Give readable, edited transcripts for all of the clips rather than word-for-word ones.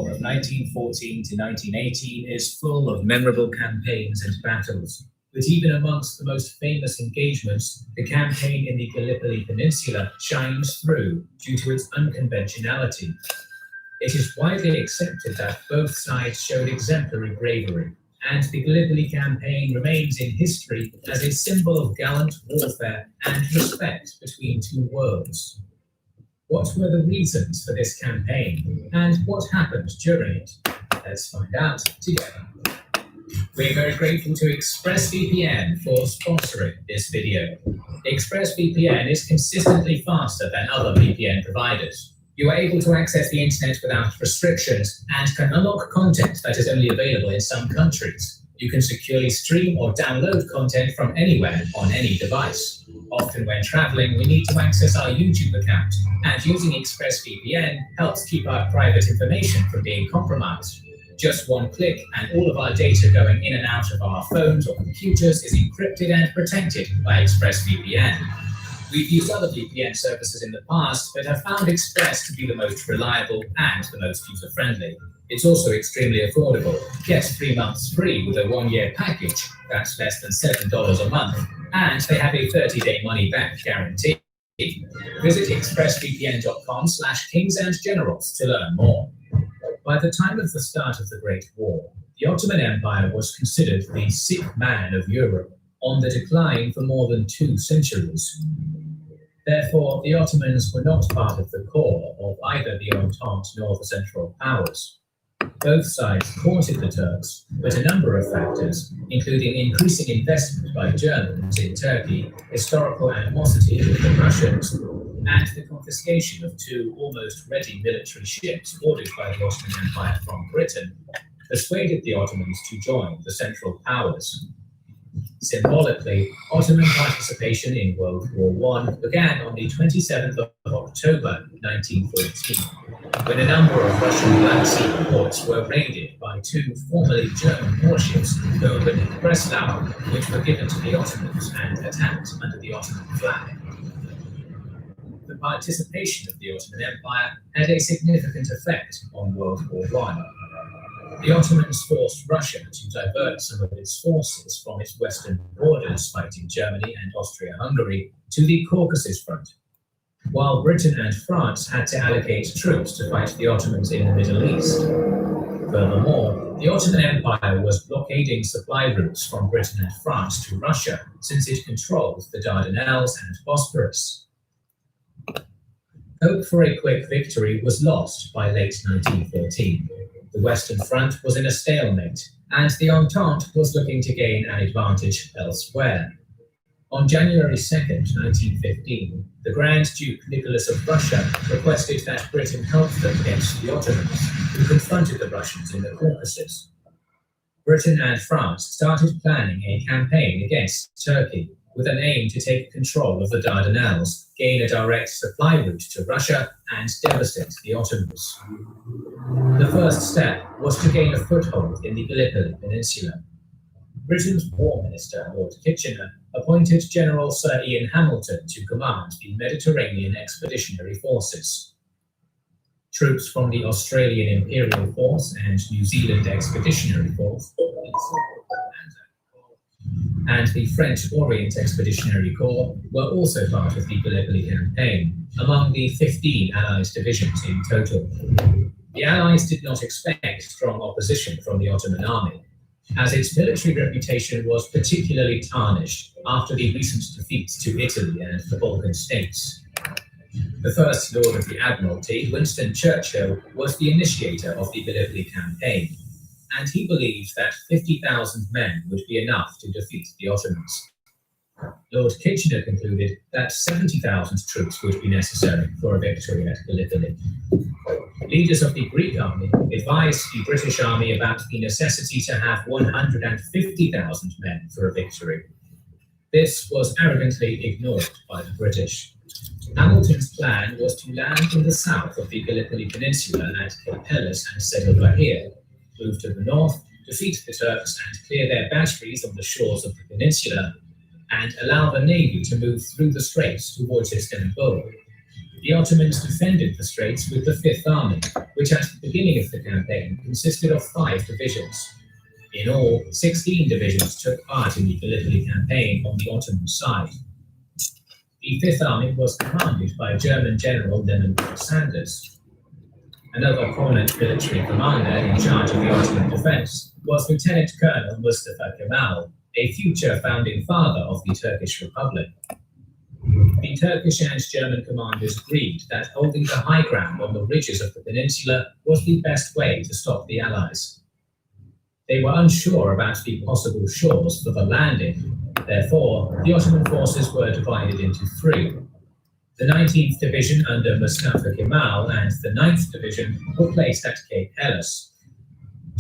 War of 1914 to 1918 is full of memorable campaigns and battles, but even amongst the most famous engagements, the campaign in the Gallipoli Peninsula shines through due to its unconventionality. It is widely accepted that both sides showed exemplary bravery, and the Gallipoli campaign remains in history as a symbol of gallant warfare and respect between two worlds. What were the reasons for this campaign, and what happened during it? Let's find out together. We're very grateful to ExpressVPN for sponsoring this video. ExpressVPN is consistently faster than other VPN providers. You are able to access the internet without restrictions and can unlock content that is only available in some countries. You can securely stream or download content from anywhere on any device. Often when traveling, we need to access our YouTube account, and using ExpressVPN helps keep our private information from being compromised. Just one click and all of our data going in and out of our phones or computers is encrypted and protected by ExpressVPN. We've used other VPN services in the past, but have found Express to be the most reliable and the most user-friendly. It's also extremely affordable. Get 3 months free with a 1-year package. That's less than $7 a month. And they have a 30-day money-back guarantee. Visit expressvpn.com/kingsandgenerals to learn more. By the time of the start of the Great War, the Ottoman Empire was considered the sick man of Europe, on the decline for more than 2 centuries. Therefore, the Ottomans were not part of the core of either the Entente nor the Central Powers. Both sides courted the Turks, but a number of factors, including increasing investment by Germans in Turkey, historical animosity with the Russians, and the confiscation of 2 almost ready military ships ordered by the Ottoman Empire from Britain, persuaded the Ottomans to join the Central Powers. Symbolically, Ottoman participation in World War I began on the 27th of October 1914, when a number of Russian Black Sea ports were raided by 2 formerly German warships, Goeben and Breslau, which were given to the Ottomans and attacked under the Ottoman flag. The participation of the Ottoman Empire had a significant effect on World War I. The Ottomans forced Russia to divert some of its forces from its western borders fighting Germany and Austria-Hungary to the Caucasus front, while Britain and France had to allocate troops to fight the Ottomans in the Middle East. Furthermore, the Ottoman Empire was blockading supply routes from Britain and France to Russia since it controlled the Dardanelles and Bosporus. Hope for a quick victory was lost by late 1914. The Western Front was in a stalemate, and the Entente was looking to gain an advantage elsewhere. On January 2nd, 1915, the Grand Duke Nicholas of Russia requested that Britain help them against the Ottomans, who confronted the Russians in the Caucasus. Britain and France started planning a campaign against Turkey, with an aim to take control of the Dardanelles, gain a direct supply route to Russia, and devastate the Ottomans. The first step was to gain a foothold in the Gallipoli Peninsula. Britain's War Minister, Lord Kitchener, appointed General Sir Ian Hamilton to command the Mediterranean Expeditionary Forces. Troops from the Australian Imperial Force and New Zealand Expeditionary Force, and the French Orient Expeditionary Corps were also part of the Gallipoli campaign, among the 15 Allied divisions in total. The Allies did not expect strong opposition from the Ottoman army, as its military reputation was particularly tarnished after the recent defeats to Italy and the Balkan states. The First Lord of the Admiralty, Winston Churchill, was the initiator of the Gallipoli campaign, and he believed that 50,000 men would be enough to defeat the Ottomans. Lord Kitchener concluded that 70,000 troops would be necessary for a victory at Gallipoli. Leaders of the Greek army advised the British army about the necessity to have 150,000 men for a victory. This was arrogantly ignored by the British. Hamilton's plan was to land in the south of the Gallipoli Peninsula at Capellas and Sedel Bahir, move to the north, defeat the Turks and clear their batteries on the shores of the peninsula, and allow the navy to move through the straits towards Istanbul. The Ottomans defended the straits with the Fifth Army, which at the beginning of the campaign consisted of 5 divisions. In all, 16 divisions took part in the Gallipoli campaign on the Ottoman side. The Fifth Army was commanded by German General Leonard Sanders. Another prominent military commander in charge of the Ottoman defense was Lieutenant Colonel Mustafa Kemal, a future founding father of the Turkish Republic. The Turkish and German commanders agreed that holding the high ground on the ridges of the peninsula was the best way to stop the Allies. They were unsure about the possible shores for the landing. Therefore, the Ottoman forces were divided into 3. The 19th Division under Mustafa Kemal and the 9th Division were placed at Cape Helles.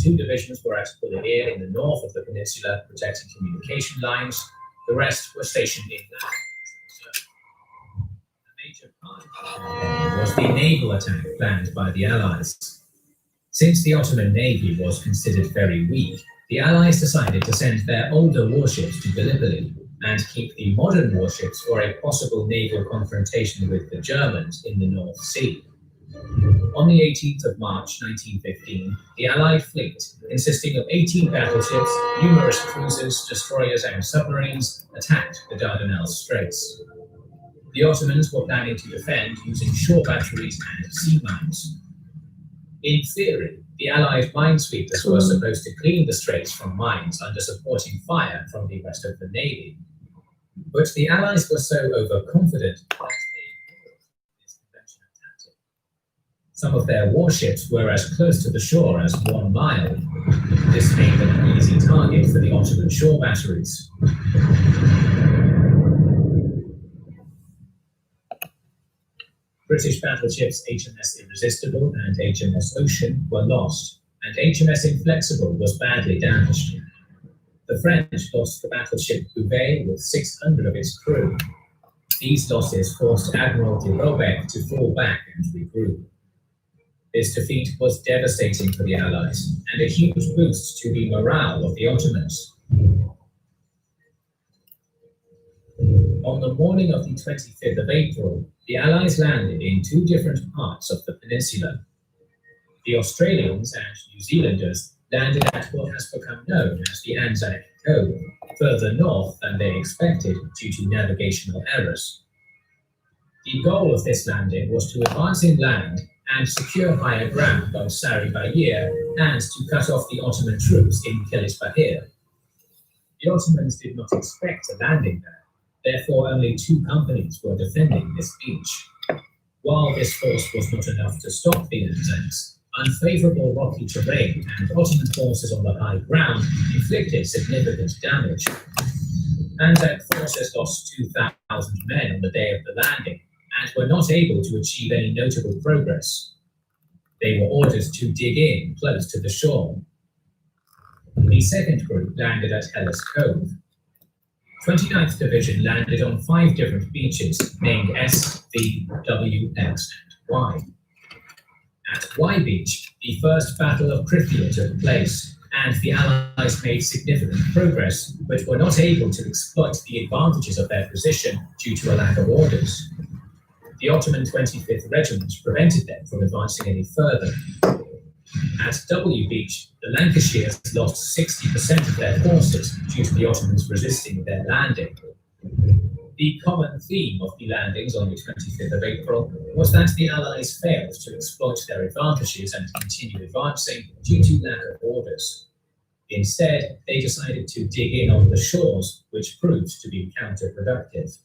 2 divisions were at Bulgaria in the north of the peninsula, protecting communication lines. The rest were stationed inland. A major part of the campaign was the naval attack planned by the Allies. Since the Ottoman navy was considered very weak, the Allies decided to send their older warships to Gallipoli and keep the modern warships for a possible naval confrontation with the Germans in the North Sea. On the 18th of March 1915, the Allied fleet, consisting of 18 battleships, numerous cruisers, destroyers and submarines, attacked the Dardanelles Straits. The Ottomans were planning to defend using shore batteries and sea mines. In theory, the Allied minesweepers were supposed to clean the straits from mines under supporting fire from the rest of the Navy. But the Allies were so overconfident that they ignored this conventional tactic. Some of their warships were as close to the shore as 1 mile. This made them an easy target for the Ottoman shore batteries. British battleships HMS Irresistible and HMS Ocean were lost, and HMS Inflexible was badly damaged. The French lost the battleship Bouvet with 600 of its crew. These losses forced Admiral de Robeck to fall back and regroup. This defeat was devastating for the Allies, and a huge boost to the morale of the Ottomans. On the morning of the 25th of April, the Allies landed in 2 different parts of the peninsula. The Australians and New Zealanders landed at what has become known as the Anzac Cove, further north than they expected due to navigational errors. The goal of this landing was to advance inland and secure higher ground on Sari Bahir and to cut off the Ottoman troops in Kilis Bahir. The Ottomans did not expect a landing there. Therefore, only 2 companies were defending this beach. While this force was not enough to stop the Anzacs, unfavorable rocky terrain and Ottoman forces on the high ground inflicted significant damage. Anzac forces lost 2,000 men on the day of the landing and were not able to achieve any notable progress. They were ordered to dig in close to the shore. The second group landed at Helles Cove. 29th Division landed on 5 different beaches named S, V, W, X, and Y. At Y Beach, the first Battle of Krithia took place, and the Allies made significant progress, but were not able to exploit the advantages of their position due to a lack of orders. The Ottoman 25th Regiment prevented them from advancing any further. At W Beach, the Lancashires lost 60% of their forces due to the Ottomans resisting their landing. The common theme of the landings on the 25th of April was that the Allies failed to exploit their advantages and continue advancing due to lack of orders. Instead, they decided to dig in on the shores, which proved to be counterproductive.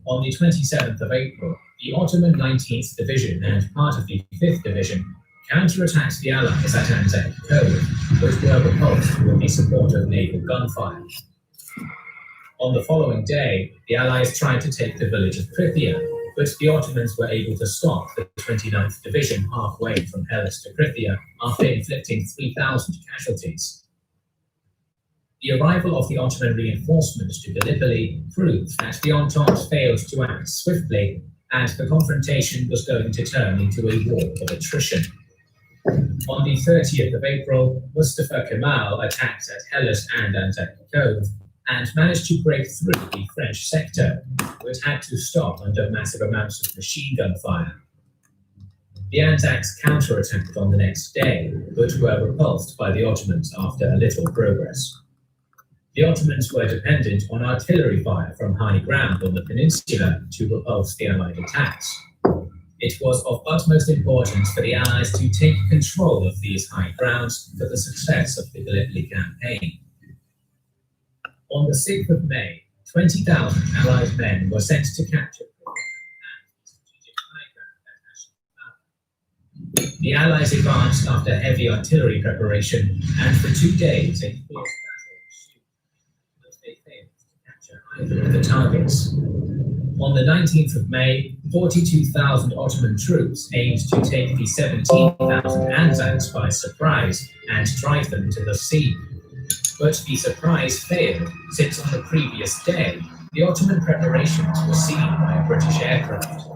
On the 27th of April, the Ottoman 19th Division and part of the 5th Division counterattacked the Allies at Anzac Cove, but were repulsed with the support of naval gunfire. On the following day, the Allies tried to take the village of Krithia, but the Ottomans were able to stop the 29th Division halfway from Helles to Krithia after inflicting 3,000 casualties. The arrival of the Ottoman reinforcements to Gallipoli proved that the Entente failed to act swiftly, and the confrontation was going to turn into a war of attrition. On the 30th of April, Mustafa Kemal attacked at Helles and Anzac Cove, and managed to break through the French sector, but had to stop under massive amounts of machine gun fire. The Anzacs counterattacked on the next day, but were repulsed by the Ottomans after a little progress. The Ottomans were dependent on artillery fire from high ground on the peninsula to repulse the Allied attacks. It was of utmost importance for the Allies to take control of these high grounds for the success of the Gallipoli campaign. On the 6th of May, 20,000 Allied men were sent to capture strategic high ground at. The Allies advanced after heavy artillery preparation, and for 2 days a fierce battle ensued, but they failed to capture either of the targets. On the 19th of May, 42,000 Ottoman troops aimed to take the 17,000 Anzacs by surprise and drive them to the sea. But the surprise failed, since on the previous day, the Ottoman preparations were seen by British aircraft.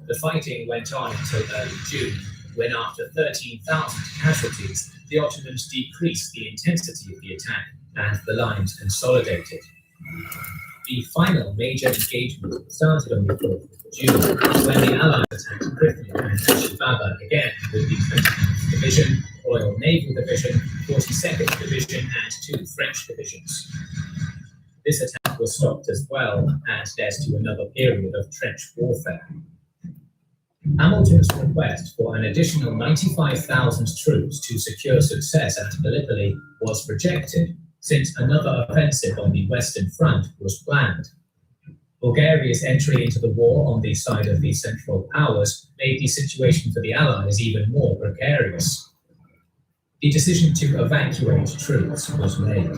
The fighting went on until early June, when after 13,000 casualties, the Ottomans decreased the intensity of the attack and the lines consolidated. The final major engagement started on the 4th of June, when the Allies attacked Prithia and Shibaba again with the 29th Division, Royal Naval Division, 42nd Division, and 2 French divisions. This attack was stopped as well and led to another period of trench warfare. Hamilton's request for an additional 95,000 troops to secure success at Gallipoli was rejected, since another offensive on the Western Front was planned. Bulgaria's entry into the war on the side of the Central Powers made the situation for the Allies even more precarious. The decision to evacuate troops was made.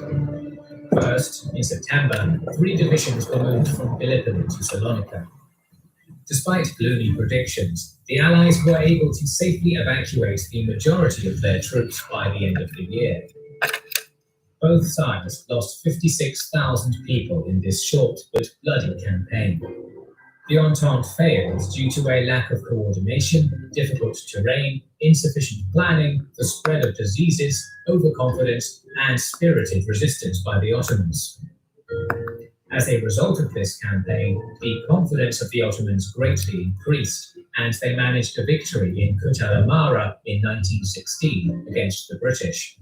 First, in September, 3 divisions were moved from Gallipoli to Salonika. Despite gloomy predictions, the Allies were able to safely evacuate the majority of their troops by the end of the year. Both sides lost 56,000 people in this short but bloody campaign. The Entente failed due to a lack of coordination, difficult terrain, insufficient planning, the spread of diseases, overconfidence, and spirited resistance by the Ottomans. As a result of this campaign, the confidence of the Ottomans greatly increased, and they managed a victory in Kut al-Amara in 1916 against the British.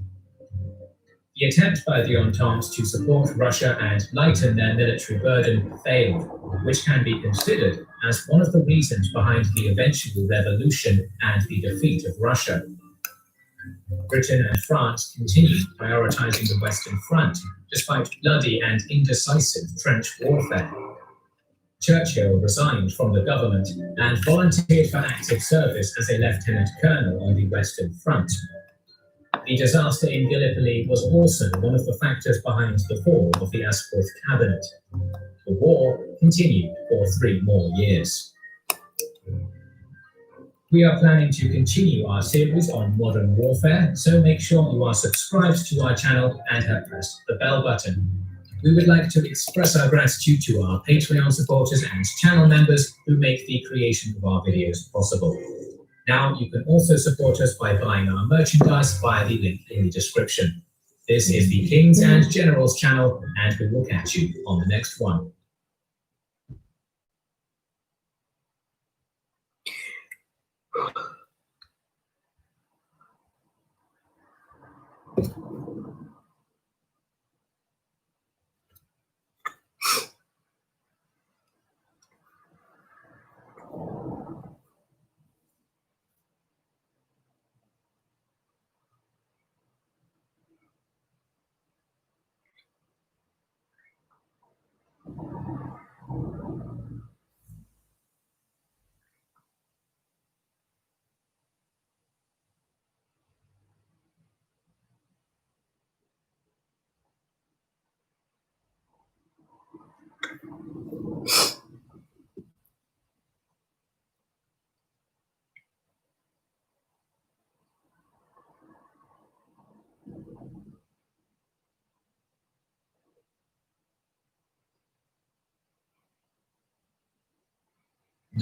The attempt by the Entente to support Russia and lighten their military burden failed, which can be considered as one of the reasons behind the eventual revolution and the defeat of Russia. Britain and France continued prioritizing the Western Front, despite bloody and indecisive trench warfare. Churchill resigned from the government and volunteered for active service as a lieutenant colonel on the Western Front. The disaster in Gallipoli was also one of the factors behind the fall of the Asquith cabinet. The war continued for 3 more years. We are planning to continue our series on modern warfare, so make sure you are subscribed to our channel and have pressed the bell button. We would like to express our gratitude to our Patreon supporters and channel members who make the creation of our videos possible. Now you can also support us by buying our merchandise via the link in the description. This is the Kings and Generals channel, and we will catch you on the next one.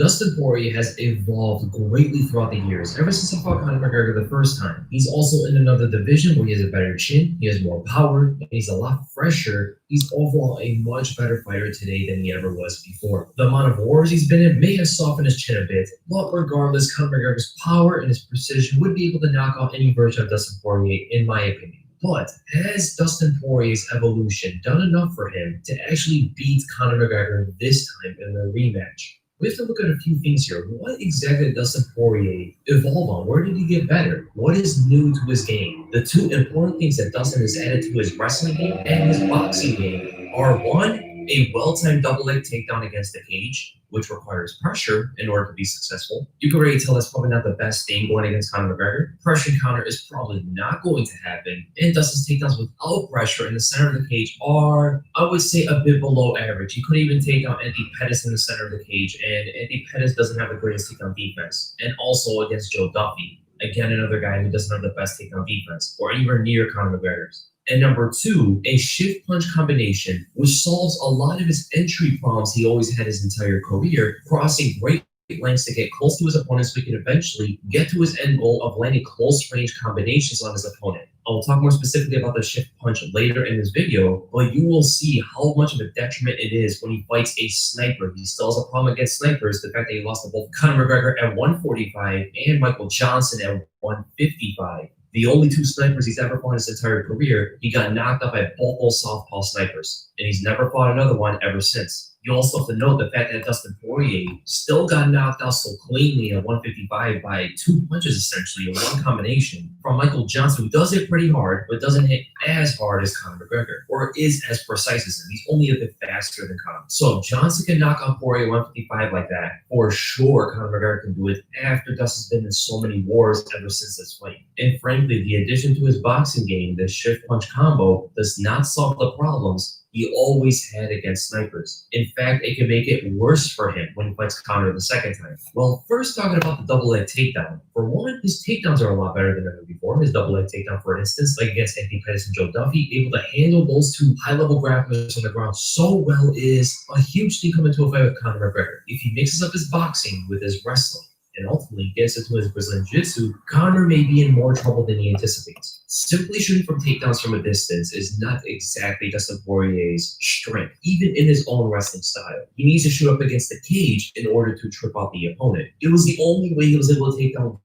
Dustin Poirier has evolved greatly throughout the years, ever since he fought Conor McGregor the first time. He's also in another division where he has a better chin, he has more power, and he's a lot fresher. He's overall a much better fighter today than he ever was before. The amount of wars he's been in may have softened his chin a bit, but regardless, Conor McGregor's power and his precision would be able to knock out any version of Dustin Poirier, in my opinion. But has Dustin Poirier's evolution done enough for him to actually beat Conor McGregor this time in the rematch? We have to look at a few things here. What exactly did Dustin Poirier evolve on? Where did he get better? What is new to his game? The two important things that Dustin has added to his wrestling game and his boxing game are, one, a well-timed double leg takedown against the cage, which requires pressure in order to be successful. You can already tell that's probably not the best thing going against Conor McGregor. Pressure encounter is probably not going to happen, and Dustin's takedowns without pressure in the center of the cage are, I would say, a bit below average. You couldn't even take out Andy Pettis in the center of the cage, and Andy Pettis doesn't have the greatest takedown defense. And also against Joe Duffy, again, another guy who doesn't have the best takedown defense, or anywhere near Conor McGregor's. And number two, a shift punch combination, which solves a lot of his entry problems he always had his entire career, crossing great lengths to get close to his opponent so he can eventually get to his end goal of landing close range combinations on his opponent. I will talk more specifically about the shift punch later in this video, but you will see how much of a detriment it is when he fights a sniper. He still has a problem against snipers, the fact that he lost to both Conor McGregor at 145 and Michael Johnson at 155. The only two snipers he's ever fought in his entire career, he got knocked out by both those southpaw snipers, and he's never fought another one ever since. You also have to note the fact that Dustin Poirier still got knocked out so cleanly at 155 by two punches, essentially, in one combination, from Michael Johnson, who does hit pretty hard, but doesn't hit as hard as Conor McGregor, or is as precise as him. He's only a bit faster than Conor. So if Johnson can knock out Poirier at 155 like that, for sure Conor McGregor can do it after Dustin's been in so many wars ever since this fight. And frankly, the addition to his boxing game, the shift punch combo, does not solve the problems he always had against snipers. In fact, it can make it worse for him when he fights Conor the second time. Well, first talking about the double leg takedown. For one, his takedowns are a lot better than ever before. His double leg takedown, for instance, like against Andy Pettis and Joe Duffy, able to handle those two high-level grapplers on the ground so well is a huge thing coming to a fight with Conor McGregor. If he mixes up his boxing with his wrestling, and ultimately gets into his Brazilian Jiu-Jitsu, Conor may be in more trouble than he anticipates. Simply shooting from takedowns from a distance is not exactly Dustin Poirier's strength, even in his own wrestling style. He needs to shoot up against the cage in order to trip out the opponent. It was the only way he was able to take down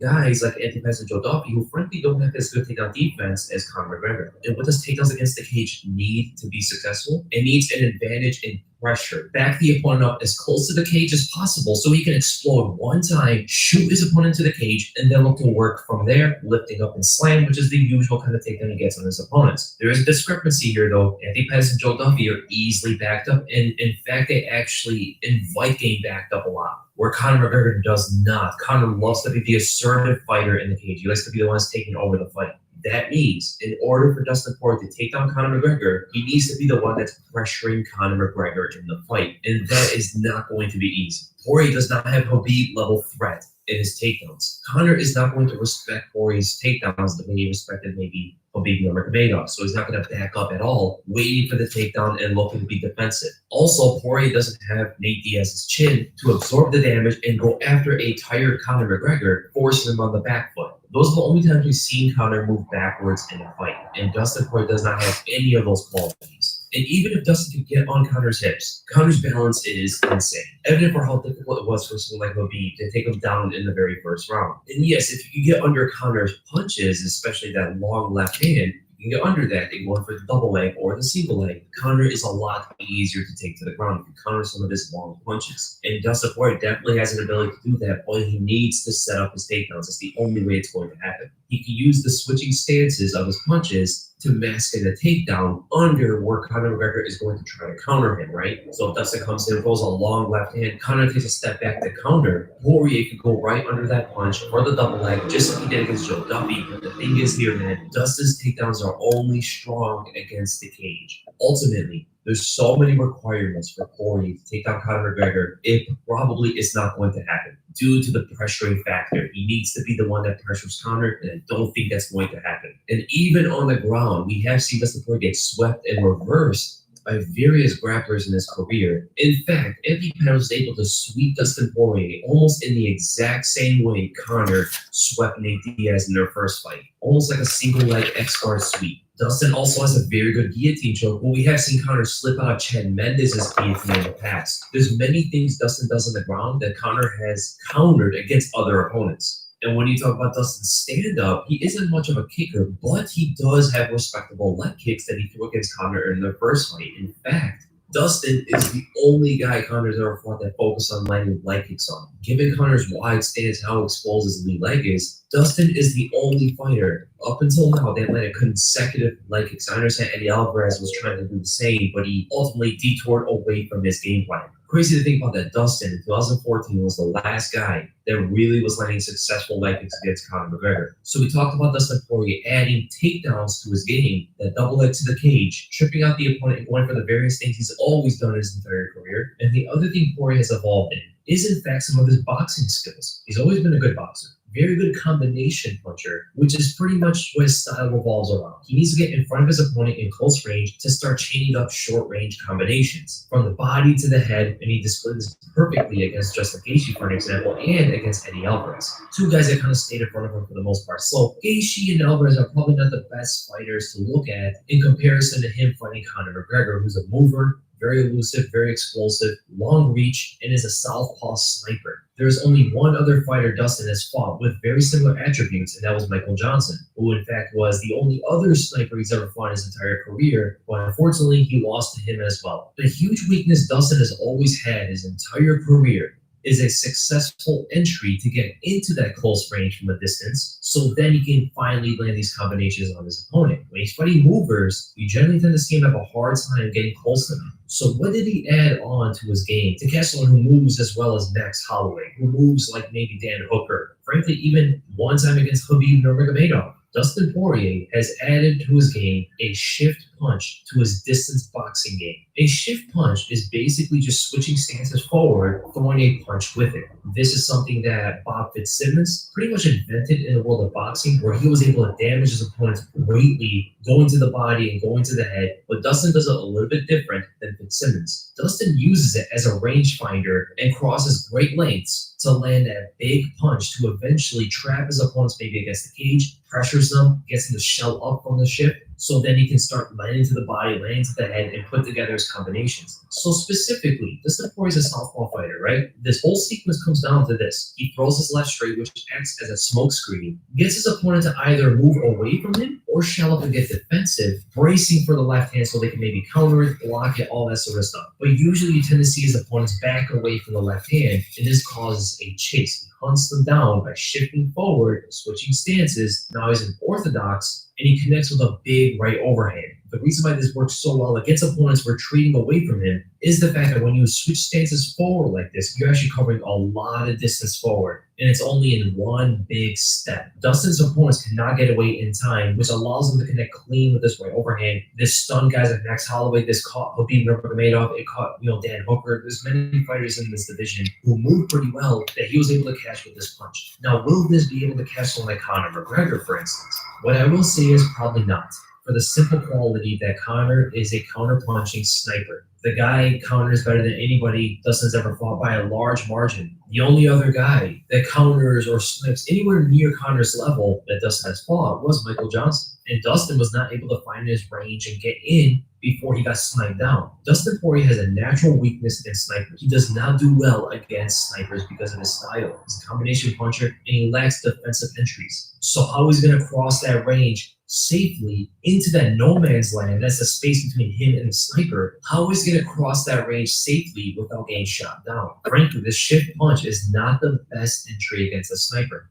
guys like Andy Pettis and Joe Duffy, who frankly don't have as good takedown defense as Conor McGregor. And what does takedowns against the cage need to be successful? It needs an advantage in pressure. Back the opponent up as close to the cage as possible so he can explode one time, shoot his opponent to the cage, and then look to work from there, lifting up and slam, which is the usual kind of takedown he gets on his opponents. There is a discrepancy here, though. Andy Pettis and Joe Duffy are easily backed up, and in fact, they actually invite getting backed up a lot, where Conor McGregor does not. Conor loves to be the assertive fighter in the cage. He likes to be the one taking over the fight. That means, in order for Dustin Poirier to take down Conor McGregor, he needs to be the one that's pressuring Conor McGregor in the fight. And that is not going to be easy. Poirier does not have Khabib-level threat in his takedowns. Conor is not going to respect Poirier's takedowns the way he respected maybe Khabib Nurmagomedov. So he's not going to back up at all, waiting for the takedown and looking to be defensive. Also, Poirier doesn't have Nate Diaz's chin to absorb the damage and go after a tired Conor McGregor, forcing him on the back foot. Those are the only times we've seen Conor move backwards in a fight, and Dustin Poirier does not have any of those qualities. And even if Dustin could get on Conor's hips, Conor's balance is insane. Evident for how difficult it was for someone like Khabib to take him down in the very first round. And yes, if you get under Conor's punches, especially that long left hand, you can get under that and going for the double leg or the single leg. Conor is a lot easier to take to the ground if you counter some of his long punches. And Dustin Poirier definitely has an ability to do that, but he needs to set up his takedowns. It's the only way it's going to happen. He can use the switching stances of his punches to mask in a takedown under where Conor McGregor is going to try to counter him, right? So if Dustin comes in and throws a long left hand, Conor takes a step back to counter. Poirier could go right under that punch for the double leg, just like he did against Joe Duffy. But the thing is here, man, Dustin's takedowns are only strong against the cage. Ultimately, there's so many requirements for Poirier to take down Conor McGregor. It probably is not going to happen due to the pressuring factor. He needs to be the one that pressures Conor, and I don't think that's going to happen. And even on the ground, we have seen Dustin Poirier get swept and reversed by various grapplers in his career. In fact, Anthony Pettis was able to sweep Dustin Poirier almost in the exact same way Conor swept Nate Diaz in their first fight, almost like a single leg X-guard sweep. Dustin also has a very good guillotine choke, but we have seen Conor slip out of Chad Mendes' guillotine in the past. There's many things Dustin does on the ground that Conor has countered against other opponents. And when you talk about Dustin's stand-up, he isn't much of a kicker, but he does have respectable leg kicks that he threw against Conor in their first fight. In fact, Dustin is the only guy Conor's ever fought that focused on landing leg kicks on. Given Conor's wide stance and how exposed his lead leg is, Dustin is the only fighter up until now that landed consecutive leg kicks. I understand Eddie Alvarez was trying to do the same, but he ultimately detoured away from his game plan. Crazy to think about that Dustin in 2014 was the last guy that really was landing successful leg kicks against Conor McGregor. So we talked about Dustin Poirier adding takedowns to his game, that double leg to the cage, tripping out the opponent and going for the various things he's always done in his entire career. And the other thing Poirier has evolved in is in fact some of his boxing skills. He's always been a good boxer. Very good combination puncher, which is pretty much what his style revolves around. He needs to get in front of his opponent in close range to start chaining up short-range combinations, from the body to the head, and he displayed this perfectly against Justin Gaethje, for an example, and against Eddie Alvarez. Two guys that kind of stayed in front of him for the most part. So Gaethje and Alvarez are probably not the best fighters to look at in comparison to him fighting Conor McGregor, who's a mover, very elusive, very explosive, long reach, and is a southpaw sniper. There's only one other fighter Dustin has fought with very similar attributes, and that was Michael Johnson, who in fact was the only other sniper he's ever fought in his entire career, but unfortunately he lost to him as well. The huge weakness Dustin has always had his entire career is a successful entry to get into that close range from a distance, so then he can finally land these combinations on his opponent. When he's fighting movers, you generally tend to see him have a hard time getting close to them. So what did he add on to his game to catch someone who moves as well as Max Holloway, who moves like maybe Dan Hooker, frankly even one time against Khabib Nurmagomedov? Dustin Poirier has added to his game a shift punch to his distance boxing game. A shift punch is basically just switching stances forward, throwing a punch with it. This is something that Bob Fitzsimmons pretty much invented in the world of boxing, where he was able to damage his opponents greatly, going to the body and going to the head. But Dustin does it a little bit different than Fitzsimmons. Dustin uses it as a rangefinder and crosses great lengths to land that big punch to eventually trap his opponents maybe against the cage, pressures them, gets them to shell up from the ship, so then he can start landing to the body, landing to the head, and put together his combinations. So specifically, Dustin Poirier is a southpaw fighter, right? This whole sequence comes down to this. He throws his left straight, which acts as a smoke screen, gets his opponent to either move away from him or shell up and get defensive, bracing for the left hand so they can maybe counter it, block it, all that sort of stuff. But usually you tend to see his opponents back away from the left hand, and this causes a chase. He hunts them down by shifting forward, switching stances. Now he's an orthodox, and he connects with a big right overhand. The reason why this works so well against opponents retreating away from him is the fact that when you switch stances forward like this, you're actually covering a lot of distance forward, and it's only in one big step. Dustin's opponents cannot get away in time, which allows them to connect clean with this right overhand. This stunned guys like Max Holloway, this caught Khabib Nurmagomedov, it caught Dan Hooker. There's many fighters in this division who move pretty well that he was able to catch with this punch. Now, will this be able to catch someone like Conor McGregor, for instance? What I will say is probably not, for the simple quality that Conor is a counter-punching sniper. The guy counters better than anybody Dustin's ever fought by a large margin. The only other guy that counters or snipes anywhere near Conor's level that Dustin has fought was Michael Johnson. And Dustin was not able to find his range and get in before he got sniped down. Dustin Poirier has a natural weakness against snipers. He does not do well against snipers because of his style. He's a combination puncher, and he lacks defensive entries. So how is he going to cross that range safely into that no man's land? That's the space between him and the sniper. How is he going to cross that range safely without getting shot down? Frankly, this shift punch is not the best entry against a sniper,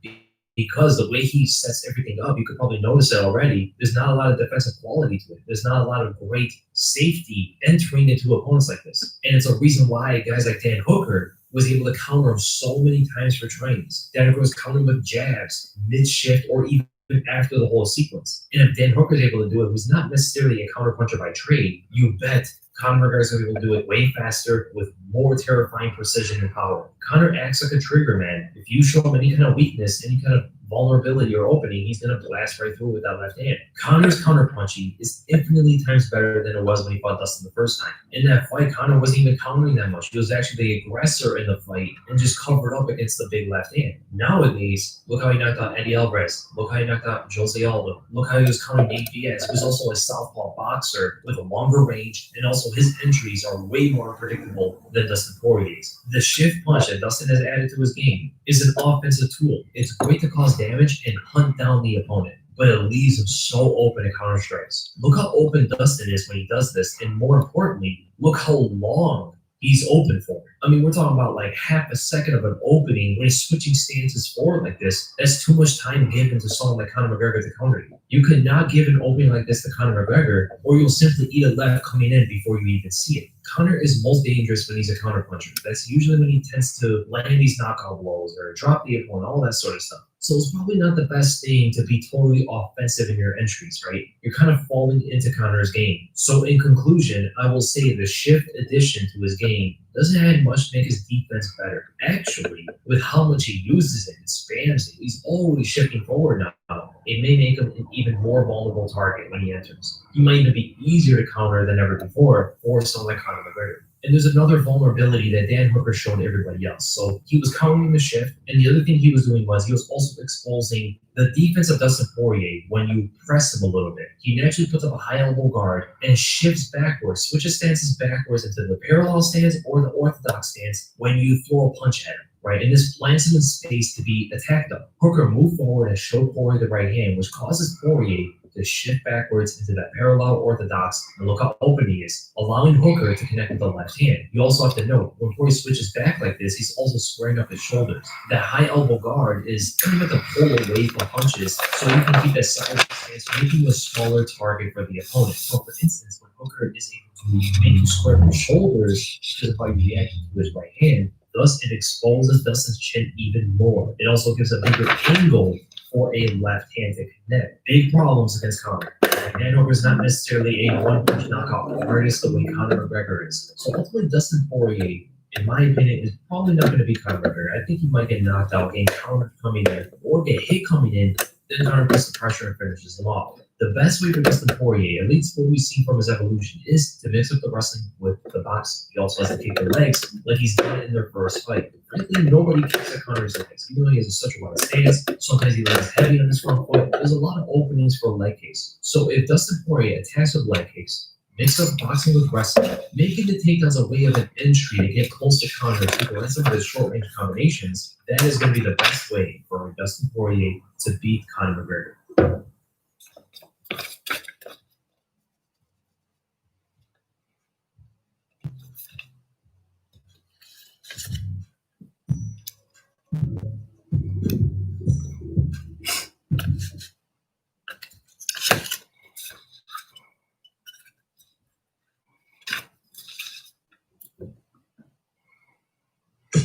because the way he sets everything up, you could probably notice it already, there's not a lot of defensive quality to it. There's not a lot of great safety entering into opponents like this. And it's a reason why guys like Dan Hooker was able to counter him so many times for trainings. Dan Hooker was countering with jabs, mid-shift, or even after the whole sequence. And if Dan Hooker is able to do it, who's not necessarily a counterpuncher by trade, you bet Conor McGregor is going to be able to do it way faster with more terrifying precision and power. Conor acts like a trigger man. If you show him any kind of weakness, any kind of vulnerability or opening, he's going to blast right through it with that left hand. Conor's counterpunching is infinitely times better than it was when he fought Dustin the first time. In that fight, Conor wasn't even countering that much. He was actually the aggressor in the fight and just covered up against the big left hand. Nowadays, look how he knocked out Eddie Alvarez. Look how he knocked out Jose Aldo. Look how he was countering Nate Diaz, who's also a southpaw boxer with a longer range, and also his entries are way more unpredictable than Dustin Poirier's. The shift punch that Dustin has added to his game is an offensive tool. It's great to cause damage and hunt down the opponent, but it leaves him so open to counter strikes. Look how open Dustin is when he does this, and more importantly, look how long he's open for. I mean, we're talking about like half a second of an opening when he's switching stances forward like this. That's too much time given to someone like Conor McGregor to counter you. You could not give an opening like this to Conor McGregor, or you'll simply eat a left coming in before you even see it. Conor is most dangerous when he's a counter puncher. That's usually when he tends to land these knockout blows or drop the opponent, all that sort of stuff. So it's probably not the best thing to be totally offensive in your entries, right? You're kind of falling into Conor's game. So in conclusion, I will say the shift addition to his game doesn't add much to make his defense better. Actually, with how much he uses it and spams it, he's always shifting forward now. It may make him an even more vulnerable target when he enters. He might even be easier to counter than ever before for someone like Conor McGregor. And there's another vulnerability that Dan Hooker showed everybody else. So he was countering the shift, and the other thing he was doing was he was also exposing the defense of Dustin Poirier when you press him a little bit. He naturally puts up a high elbow guard and shifts backwards, switches stances backwards into the parallel stance or the orthodox stance when you throw a punch at him. Right, and this plants him in space to be attacked up. Hooker moved forward and showed Poirier the right hand, which causes Poirier to shift backwards into that parallel orthodox, and look how open he is, allowing Hooker to connect with the left hand. You also have to note, when Poirier switches back like this, he's also squaring up his shoulders. That high elbow guard is kind of like a pull away from punches, so you can keep that side stance, making you a smaller target for the opponent. So for instance, when Hooker is able to make you square his shoulders because of how you react to his right hand, thus it exposes Dustin's chin even more. It also gives a bigger angle for a left hand to connect. Big problems against Conor. Dan Hooker is not necessarily a one-punch knockout artist the way Conor McGregor is. So ultimately, Dustin Poirier, in my opinion, is probably not going to be Conor McGregor. I think he might get knocked out, getting countered coming in, or get hit coming in, then Conor puts the pressure and finishes him off. The best way for Dustin Poirier, at least what we've seen from his evolution, is to mix up the wrestling with the boxing. He also has to kick the legs like he's done it in their first fight. Frankly, nobody kicks at Conor's legs. Even though he has such a lot of stance, sometimes he lands heavy on his front foot. There's a lot of openings for leg kicks. So if Dustin Poirier attacks with leg kicks, mix up boxing with wrestling, making the takedowns a way of an entry to get close to Conor to prevent some of his short-range combinations, that is going to be the best way for Dustin Poirier to beat Conor McGregor.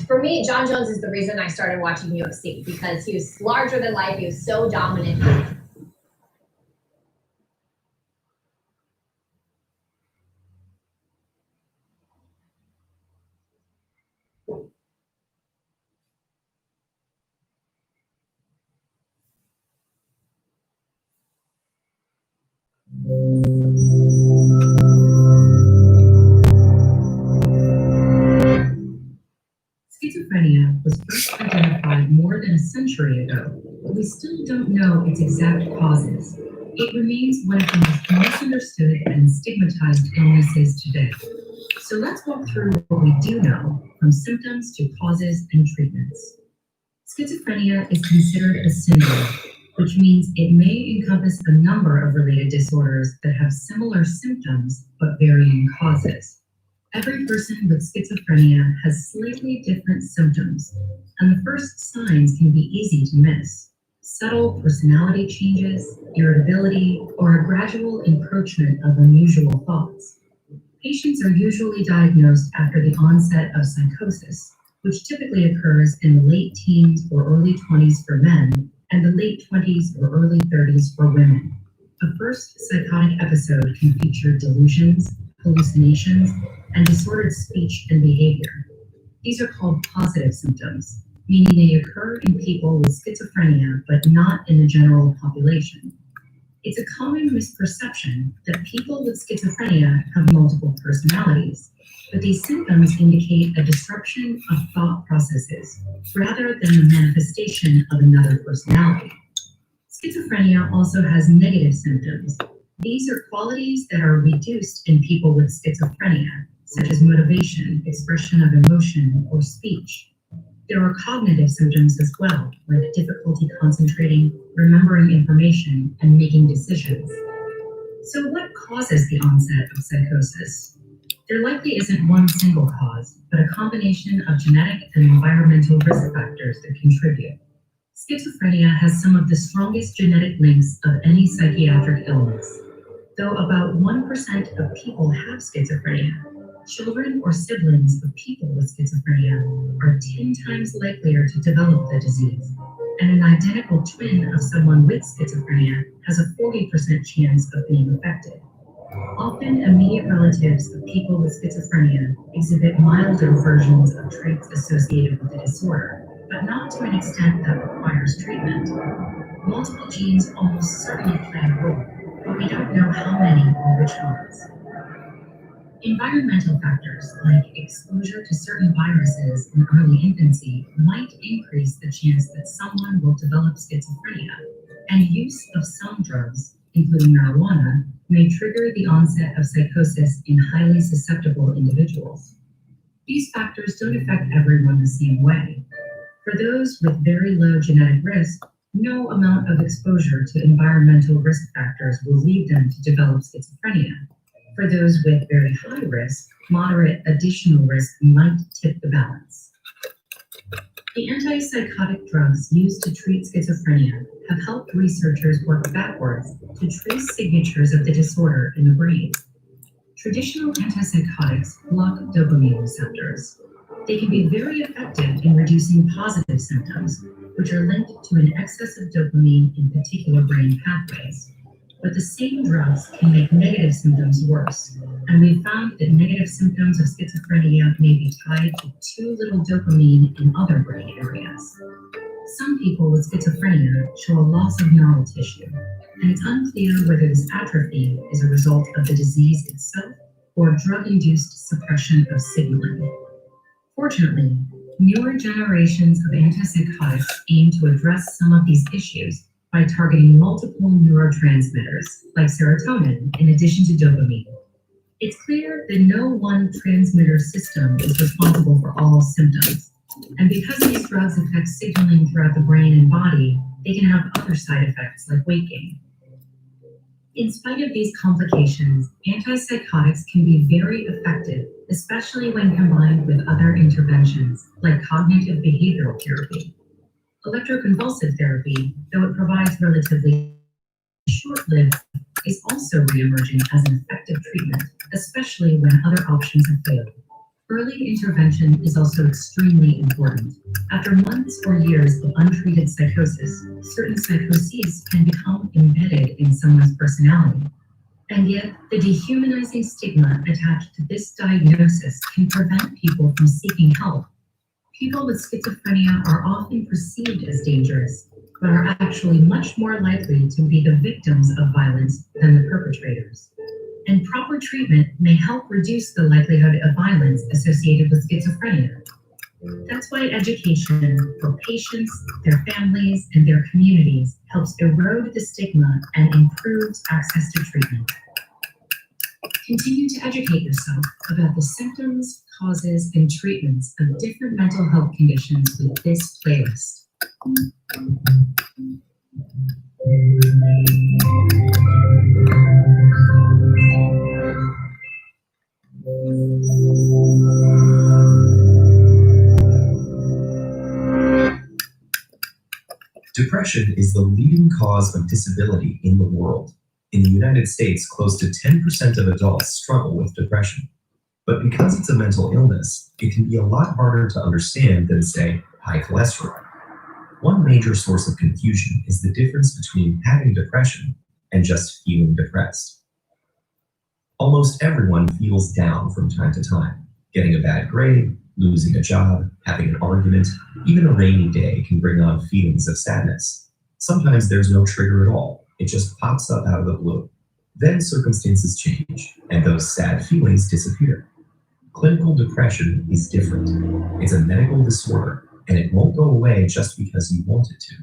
For me, John Jones is the reason I started watching UFC because he was larger than life. He was so dominant. Schizophrenia was first identified more than a century ago, but we still don't know its exact causes. It remains one of the most misunderstood and stigmatized illnesses today. So let's walk through what we do know, from symptoms to causes and treatments. Schizophrenia is considered a syndrome, which means it may encompass a number of related disorders that have similar symptoms but varying causes. Every person with schizophrenia has slightly different symptoms, and the first signs can be easy to miss. Subtle personality changes, irritability, or a gradual encroachment of unusual thoughts. Patients are usually diagnosed after the onset of psychosis, which typically occurs in the late teens or early 20s for men, and the late 20s or early 30s for women. A first psychotic episode can feature delusions, hallucinations, and disordered speech and behavior. These are called positive symptoms. meaning they occur in people with schizophrenia but not in the general population. It's a common misperception that people with schizophrenia have multiple personalities, but these symptoms indicate a disruption of thought processes rather than the manifestation of another personality. Schizophrenia also has negative symptoms. These are qualities that are reduced in people with schizophrenia, such as motivation, expression of emotion, or speech. There are cognitive symptoms as well, like difficulty concentrating, remembering information, and making decisions. So what causes the onset of psychosis? There likely isn't one single cause, but a combination of genetic and environmental risk factors that contribute. Schizophrenia has some of the strongest genetic links of any psychiatric illness. Though about 1% of people have schizophrenia, children or siblings of people with schizophrenia are 10 times likelier to develop the disease, and an identical twin of someone with schizophrenia has a 40% chance of being affected. Often, immediate relatives of people with schizophrenia exhibit milder versions of traits associated with the disorder, but not to an extent that requires treatment. Multiple genes almost certainly play a role, but we don't know how many or which ones. Environmental factors like exposure to certain viruses in early infancy might increase the chance that someone will develop schizophrenia, and use of some drugs, including marijuana, may trigger the onset of psychosis in highly susceptible individuals. These factors don't affect everyone the same way. For those with very low genetic risk, no amount of exposure to environmental risk factors will lead them to develop schizophrenia. For those with very high risk, moderate additional risk might tip the balance. The antipsychotic drugs used to treat schizophrenia have helped researchers work backwards to trace signatures of the disorder in the brain. Traditional antipsychotics block dopamine receptors. They can be very effective in reducing positive symptoms, which are linked to an excess of dopamine in particular brain pathways. But the same drugs can make negative symptoms worse, and we've found that negative symptoms of schizophrenia may be tied to too little dopamine in other brain areas. Some people with schizophrenia show a loss of neural tissue, and it's unclear whether this atrophy is a result of the disease itself or drug-induced suppression of signaling. Fortunately, newer generations of antipsychotics aim to address some of these issues by targeting multiple neurotransmitters, like serotonin, in addition to dopamine. It's clear that no one transmitter system is responsible for all symptoms, and because these drugs affect signaling throughout the brain and body, they can have other side effects like weight gain. In spite of these complications, antipsychotics can be very effective, especially when combined with other interventions like cognitive behavioral therapy. Electroconvulsive therapy, though it provides relatively short-lived, is also reemerging as an effective treatment, especially when other options have failed. Early intervention is also extremely important. After months or years of untreated psychosis, certain psychoses can become embedded in someone's personality. And yet, the dehumanizing stigma attached to this diagnosis can prevent people from seeking help. People with schizophrenia are often perceived as dangerous, but are actually much more likely to be the victims of violence than the perpetrators. And proper treatment may help reduce the likelihood of violence associated with schizophrenia. That's why education for patients, their families, and their communities helps erode the stigma and improves access to treatment. Continue to educate yourself about the symptoms, causes, and treatments of different mental health conditions with this playlist. Depression is the leading cause of disability in the world. In the United States, close to 10% of adults struggle with depression. But because it's a mental illness, it can be a lot harder to understand than, say, high cholesterol. One major source of confusion is the difference between having depression and just feeling depressed. Almost everyone feels down from time to time, getting a bad grade, Losing a job, having an argument, even a rainy day can bring on feelings of sadness. Sometimes there's no trigger at all. It just pops up out of the blue. Then circumstances change, and those sad feelings disappear. Clinical depression is different. It's a medical disorder, and it won't go away just because you want it to.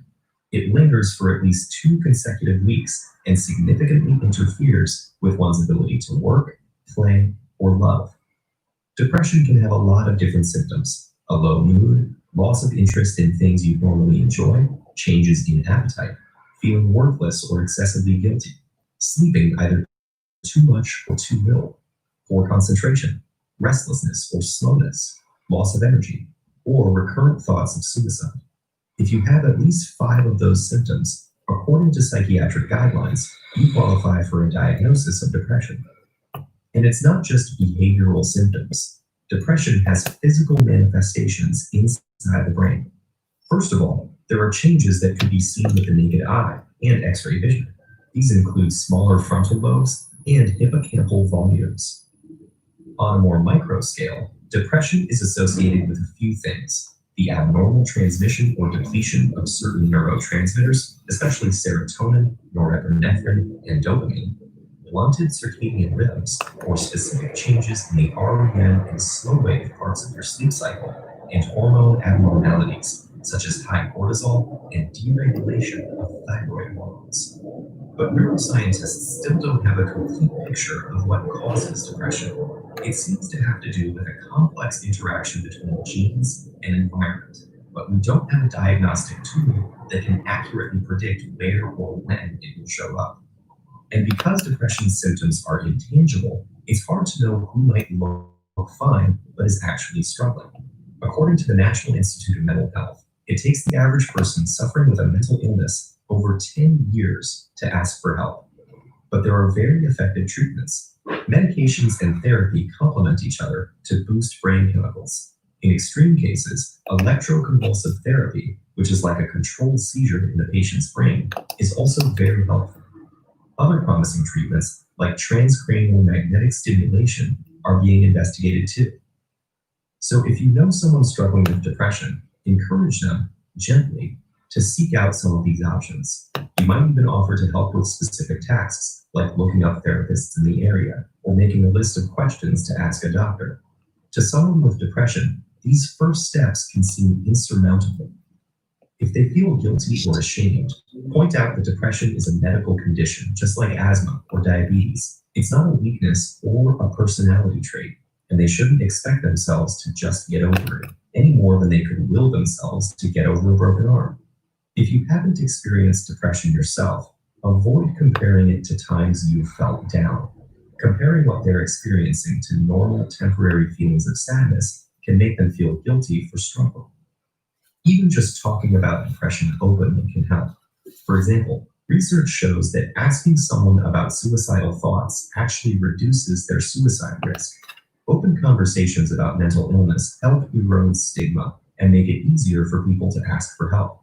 It lingers for at least 2 consecutive weeks and significantly interferes with one's ability to work, play, or love. Depression can have a lot of different symptoms: a low mood, loss of interest in things you normally enjoy, changes in appetite, feeling worthless or excessively guilty, sleeping either too much or too little, poor concentration, restlessness or slowness, loss of energy, or recurrent thoughts of suicide. If you have at least 5 of those symptoms, according to psychiatric guidelines, you qualify for a diagnosis of depression. And it's not just behavioral symptoms. Depression has physical manifestations inside the brain. First of all, there are changes that can be seen with the naked eye and X-ray vision. These include smaller frontal lobes and hippocampal volumes. On a more micro scale, depression is associated with a few things: the abnormal transmission or depletion of certain neurotransmitters, especially serotonin, norepinephrine, and dopamine, blunted circadian rhythms, or specific changes in the REM and slow wave parts of your sleep cycle, and hormone abnormalities, such as high cortisol and deregulation of thyroid hormones. But neuroscientists still don't have a complete picture of what causes depression. It seems to have to do with a complex interaction between genes and environment, but we don't have a diagnostic tool that can accurately predict where or when it will show up. And because depression symptoms are intangible, it's hard to know who might look fine but is actually struggling. According to the National Institute of Mental Health, it takes the average person suffering with a mental illness over 10 years to ask for help. But there are very effective treatments. Medications and therapy complement each other to boost brain chemicals. In extreme cases, electroconvulsive therapy, which is like a controlled seizure in the patient's brain, is also very helpful. Other promising treatments, like transcranial magnetic stimulation, are being investigated too. So if you know someone struggling with depression, encourage them, gently, to seek out some of these options. You might even offer to help with specific tasks, like looking up therapists in the area, or making a list of questions to ask a doctor. To someone with depression, these first steps can seem insurmountable. If they feel guilty or ashamed, point out that depression is a medical condition, just like asthma or diabetes. It's not a weakness or a personality trait, and they shouldn't expect themselves to just get over it, any more than they could will themselves to get over a broken arm. If you haven't experienced depression yourself, avoid comparing it to times you've felt down. Comparing what they're experiencing to normal temporary feelings of sadness can make them feel guilty for struggling. Even just talking about depression openly can help. For example, research shows that asking someone about suicidal thoughts actually reduces their suicide risk. Open conversations about mental illness help erode stigma and make it easier for people to ask for help.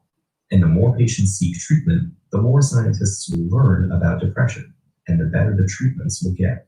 And the more patients seek treatment, the more scientists will learn about depression, and the better the treatments will get.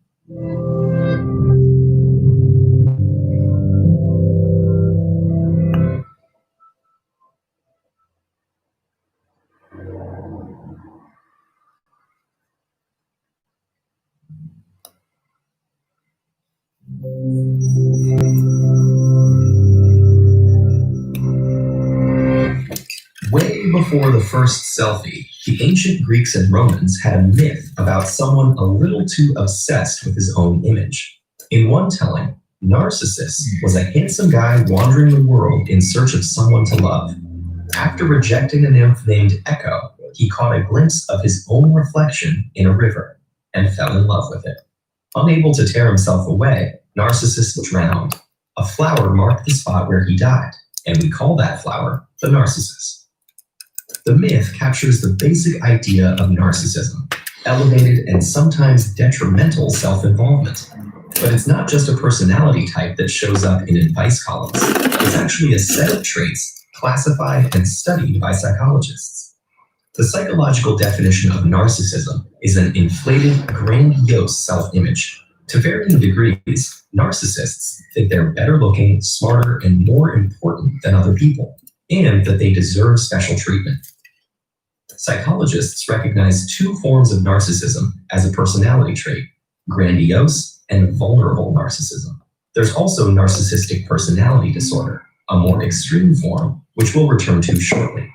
Way before the first selfie, the ancient Greeks and Romans had a myth about someone a little too obsessed with his own image. In one telling, Narcissus was a handsome guy wandering the world in search of someone to love. After rejecting a nymph named Echo, he caught a glimpse of his own reflection in a river and fell in love with it. Unable to tear himself away, Narcissus drowned. A flower marked the spot where he died, and we call that flower the Narcissus. The myth captures the basic idea of narcissism, elevated and sometimes detrimental self-involvement. But it's not just a personality type that shows up in advice columns. It's actually a set of traits classified and studied by psychologists. The psychological definition of narcissism is an inflated, grandiose self-image. To varying degrees, narcissists think they're better looking, smarter, and more important than other people, and that they deserve special treatment. Psychologists recognize two forms of narcissism as a personality trait: grandiose and vulnerable narcissism. There's also narcissistic personality disorder, a more extreme form, which we'll return to shortly.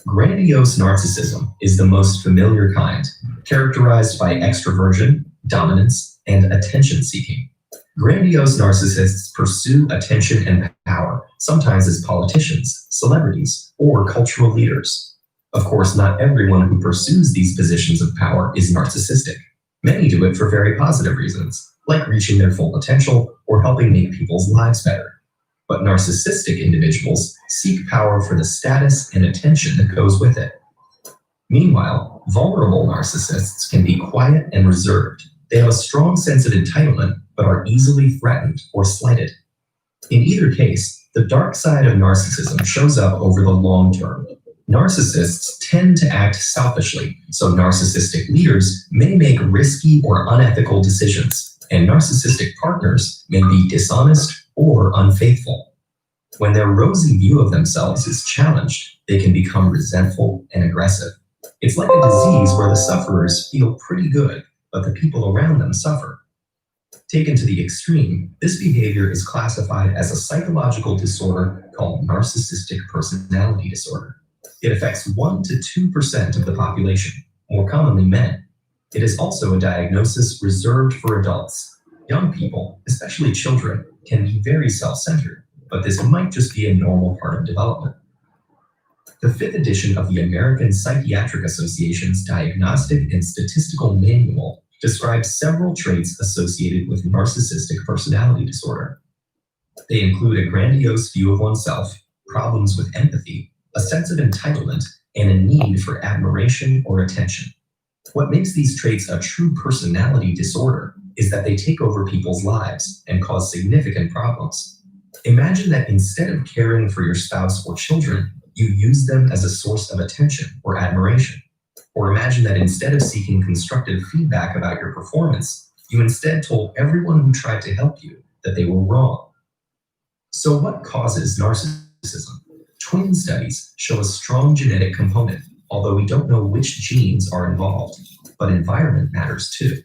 Grandiose narcissism is the most familiar kind, characterized by extroversion, dominance, and attention-seeking. Grandiose narcissists pursue attention and power, sometimes as politicians, celebrities, or cultural leaders. Of course, not everyone who pursues these positions of power is narcissistic. Many do it for very positive reasons, like reaching their full potential or helping make people's lives better. But narcissistic individuals seek power for the status and attention that goes with it. Meanwhile, vulnerable narcissists can be quiet and reserved. They have a strong sense of entitlement, but are easily threatened or slighted. In either case, the dark side of narcissism shows up over the long term. Narcissists tend to act selfishly, so narcissistic leaders may make risky or unethical decisions, and narcissistic partners may be dishonest or unfaithful. When their rosy view of themselves is challenged, they can become resentful and aggressive. It's like a disease where the sufferers feel pretty good, but the people around them suffer. Taken to the extreme, this behavior is classified as a psychological disorder called narcissistic personality disorder. It affects 1 to 2% of the population, more commonly men. It is also a diagnosis reserved for adults. Young people, especially children, can be very self-centered, but this might just be a normal part of development. The 5th edition of the American Psychiatric Association's Diagnostic and Statistical Manual describes several traits associated with narcissistic personality disorder. They include a grandiose view of oneself, problems with empathy, a sense of entitlement, and a need for admiration or attention. What makes these traits a true personality disorder is that they take over people's lives and cause significant problems. Imagine that instead of caring for your spouse or children, you use them as a source of attention or admiration. Or imagine that instead of seeking constructive feedback about your performance, you instead told everyone who tried to help you that they were wrong. So what causes narcissism? Twin studies show a strong genetic component, although we don't know which genes are involved, but environment matters too.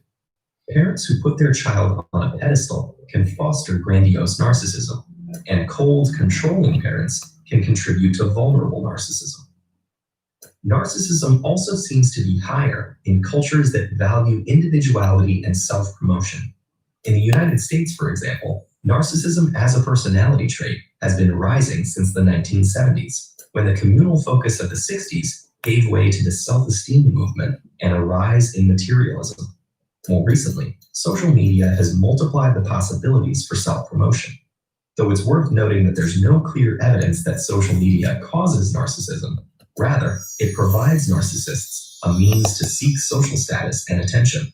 Parents who put their child on a pedestal can foster grandiose narcissism, and cold, controlling parents can contribute to vulnerable narcissism. Narcissism also seems to be higher in cultures that value individuality and self-promotion. In the United States, for example, narcissism as a personality trait has been rising since the 1970s, when the communal focus of the 60s gave way to the self-esteem movement and a rise in materialism. More recently, social media has multiplied the possibilities for self-promotion. Though it's worth noting that there's no clear evidence that social media causes narcissism, rather, it provides narcissists a means to seek social status and attention.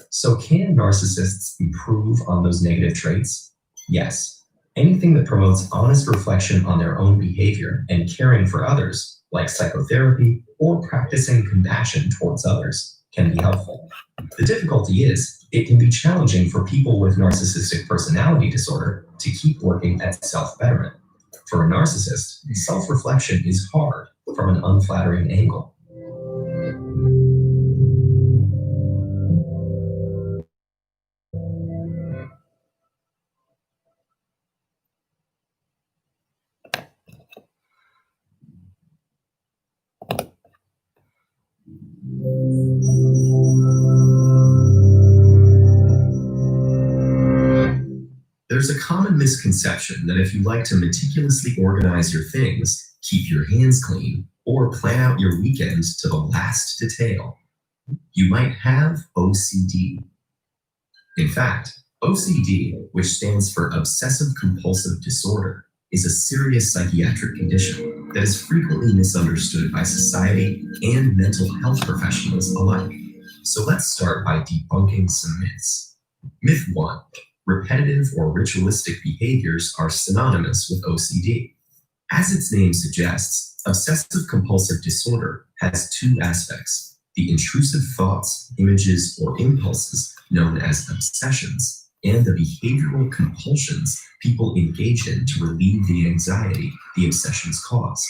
So can narcissists improve on those negative traits? Yes. Anything that promotes honest reflection on their own behavior and caring for others, like psychotherapy or practicing compassion towards others, can be helpful. The difficulty is, it can be challenging for people with narcissistic personality disorder to keep working at self-betterment. For a narcissist, self-reflection is hard from an unflattering angle. There's a common misconception that if you like to meticulously organize your things, keep your hands clean, or plan out your weekends to the last detail, you might have OCD. In fact, OCD, which stands for Obsessive Compulsive Disorder, is a serious psychiatric condition that is frequently misunderstood by society and mental health professionals alike. So let's start by debunking some myths. Myth 1. Repetitive or ritualistic behaviors are synonymous with OCD. As its name suggests, obsessive compulsive disorder has two aspects: The intrusive thoughts, images, or impulses known as obsessions, and the behavioral compulsions people engage in to relieve the anxiety the obsessions cause.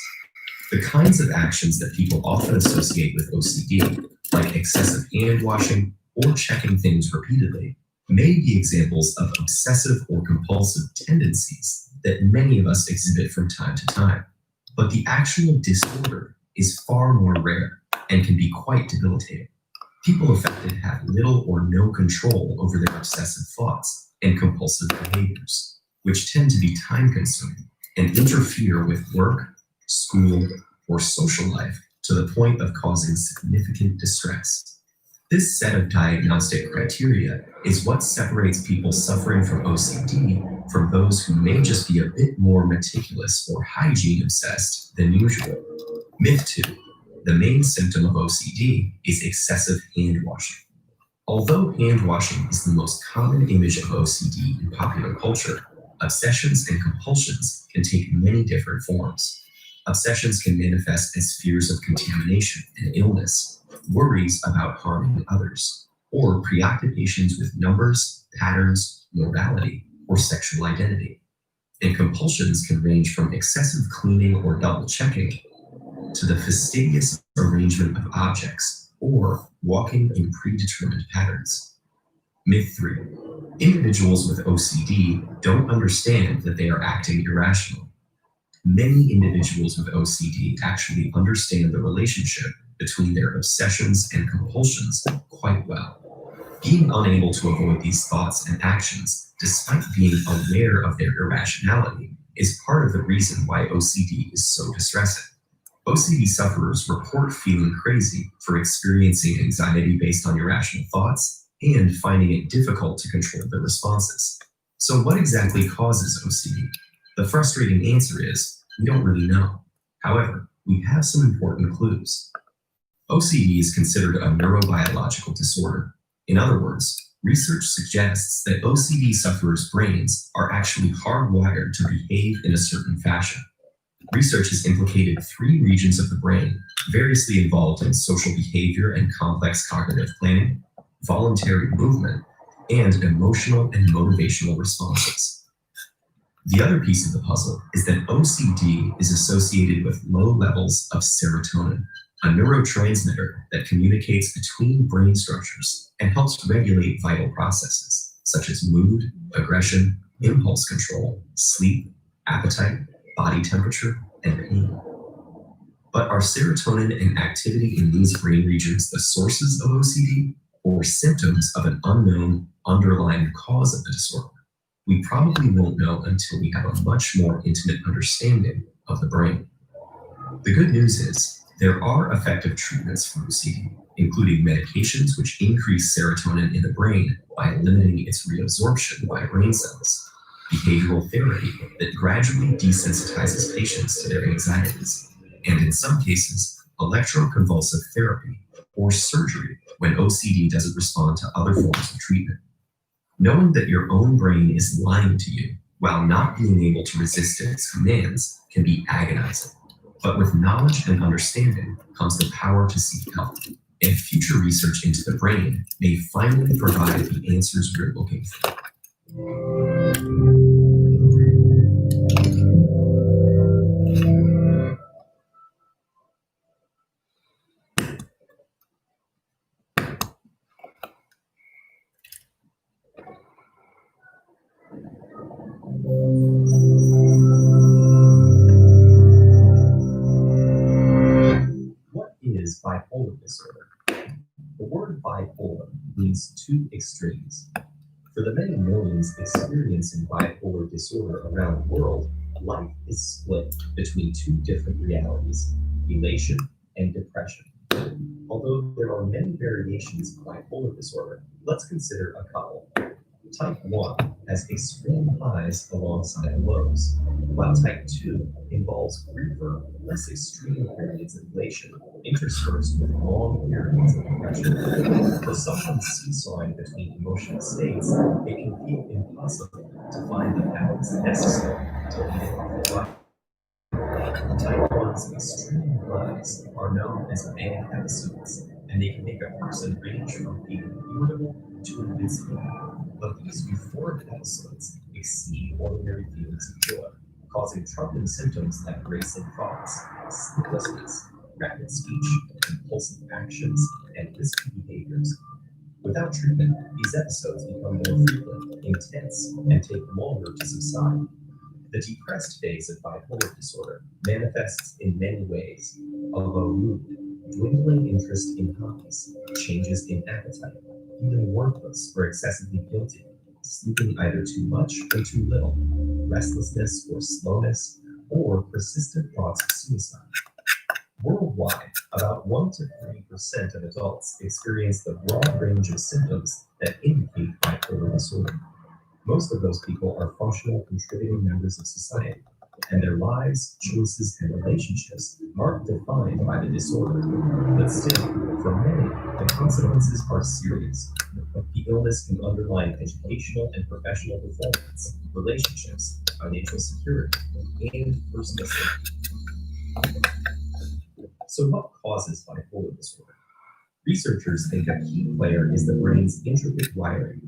The kinds of actions that people often associate with OCD, like excessive hand washing or checking things repeatedly, may be examples of obsessive or compulsive tendencies that many of us exhibit from time to time. But the actual disorder is far more rare and can be quite debilitating. People affected have little or no control over their obsessive thoughts and compulsive behaviors, which tend to be time-consuming and interfere with work, school, or social life to the point of causing significant distress. This set of diagnostic criteria is what separates people suffering from OCD from those who may just be a bit more meticulous or hygiene obsessed than usual. Myth 2. The main symptom of OCD is excessive hand washing. Although hand washing is the most common image of OCD in popular culture, obsessions and compulsions can take many different forms. Obsessions can manifest as fears of contamination and illness, worries about harming others, or preoccupations with numbers, patterns, morality, or sexual identity. And compulsions can range from excessive cleaning or double checking to the fastidious arrangement of objects or walking in predetermined patterns. Myth 3. Individuals with OCD don't understand that they are acting irrationally. Many individuals with OCD actually understand the relationship between their obsessions and compulsions quite well. Being unable to avoid these thoughts and actions, despite being aware of their irrationality, is part of the reason why OCD is so distressing. OCD sufferers report feeling crazy for experiencing anxiety based on irrational thoughts and finding it difficult to control their responses. So what exactly causes OCD? The frustrating answer is, we don't really know. However, we have some important clues. OCD is considered a neurobiological disorder. In other words, research suggests that OCD sufferers' brains are actually hardwired to behave in a certain fashion. Research has implicated 3 regions of the brain, variously involved in social behavior and complex cognitive planning, voluntary movement, and emotional and motivational responses. The other piece of the puzzle is that OCD is associated with low levels of serotonin, a neurotransmitter that communicates between brain structures and helps regulate vital processes such as mood, aggression, impulse control, sleep, appetite, body temperature, and pain. But are serotonin and activity in these brain regions the sources of OCD or symptoms of an unknown underlying cause of the disorder? We probably won't know until we have a much more intimate understanding of the brain. The good news is there are effective treatments for OCD, including medications which increase serotonin in the brain by limiting its reabsorption by brain cells, behavioral therapy that gradually desensitizes patients to their anxieties, and in some cases, electroconvulsive therapy or surgery when OCD doesn't respond to other forms of treatment. Knowing that your own brain is lying to you while not being able to resist its commands can be agonizing. But with knowledge and understanding comes the power to seek help, and future research into the brain may finally provide the answers we're looking for. What is bipolar disorder? The word bipolar means 2 extremes. For the many millions experiencing bipolar disorder around the world, life is split between 2 different realities, elation and depression. Although there are many variations of bipolar disorder, let's consider a couple. Type 1 has extreme highs alongside lows, while Type 2 involves briefer, less extreme periods of elation interspersed with long periods of depression. For someone seesawing between emotional states, it can feel impossible to find the balance necessary to lead a healthy life. Type 1's extreme highs are known as manic episodes, and they can make a person range from being irritable to invincible. But these euphoric episodes exceed ordinary feelings of joy, causing troubling symptoms like racing thoughts, sleeplessness, rapid speech, impulsive actions, and risky behaviors. Without treatment, these episodes become more frequent, intense, and take longer to subside. The depressed phase of bipolar disorder manifests in many ways: a low mood, dwindling interest in hobbies, changes in appetite, feeling worthless or excessively guilty, sleeping either too much or too little, restlessness or slowness, or persistent thoughts of suicide. Worldwide, about 1 to 3% of adults experience the broad range of symptoms that indicate bipolar disorder. Most of those people are functional, contributing members of society, and their lives, choices, and relationships aren't defined by the disorder. But still, for many, the consequences are serious. The illness can undermine educational and professional performance, relationships, financial security, and personal safety. So, what causes bipolar disorder? Researchers think a key player is the brain's intricate wiring.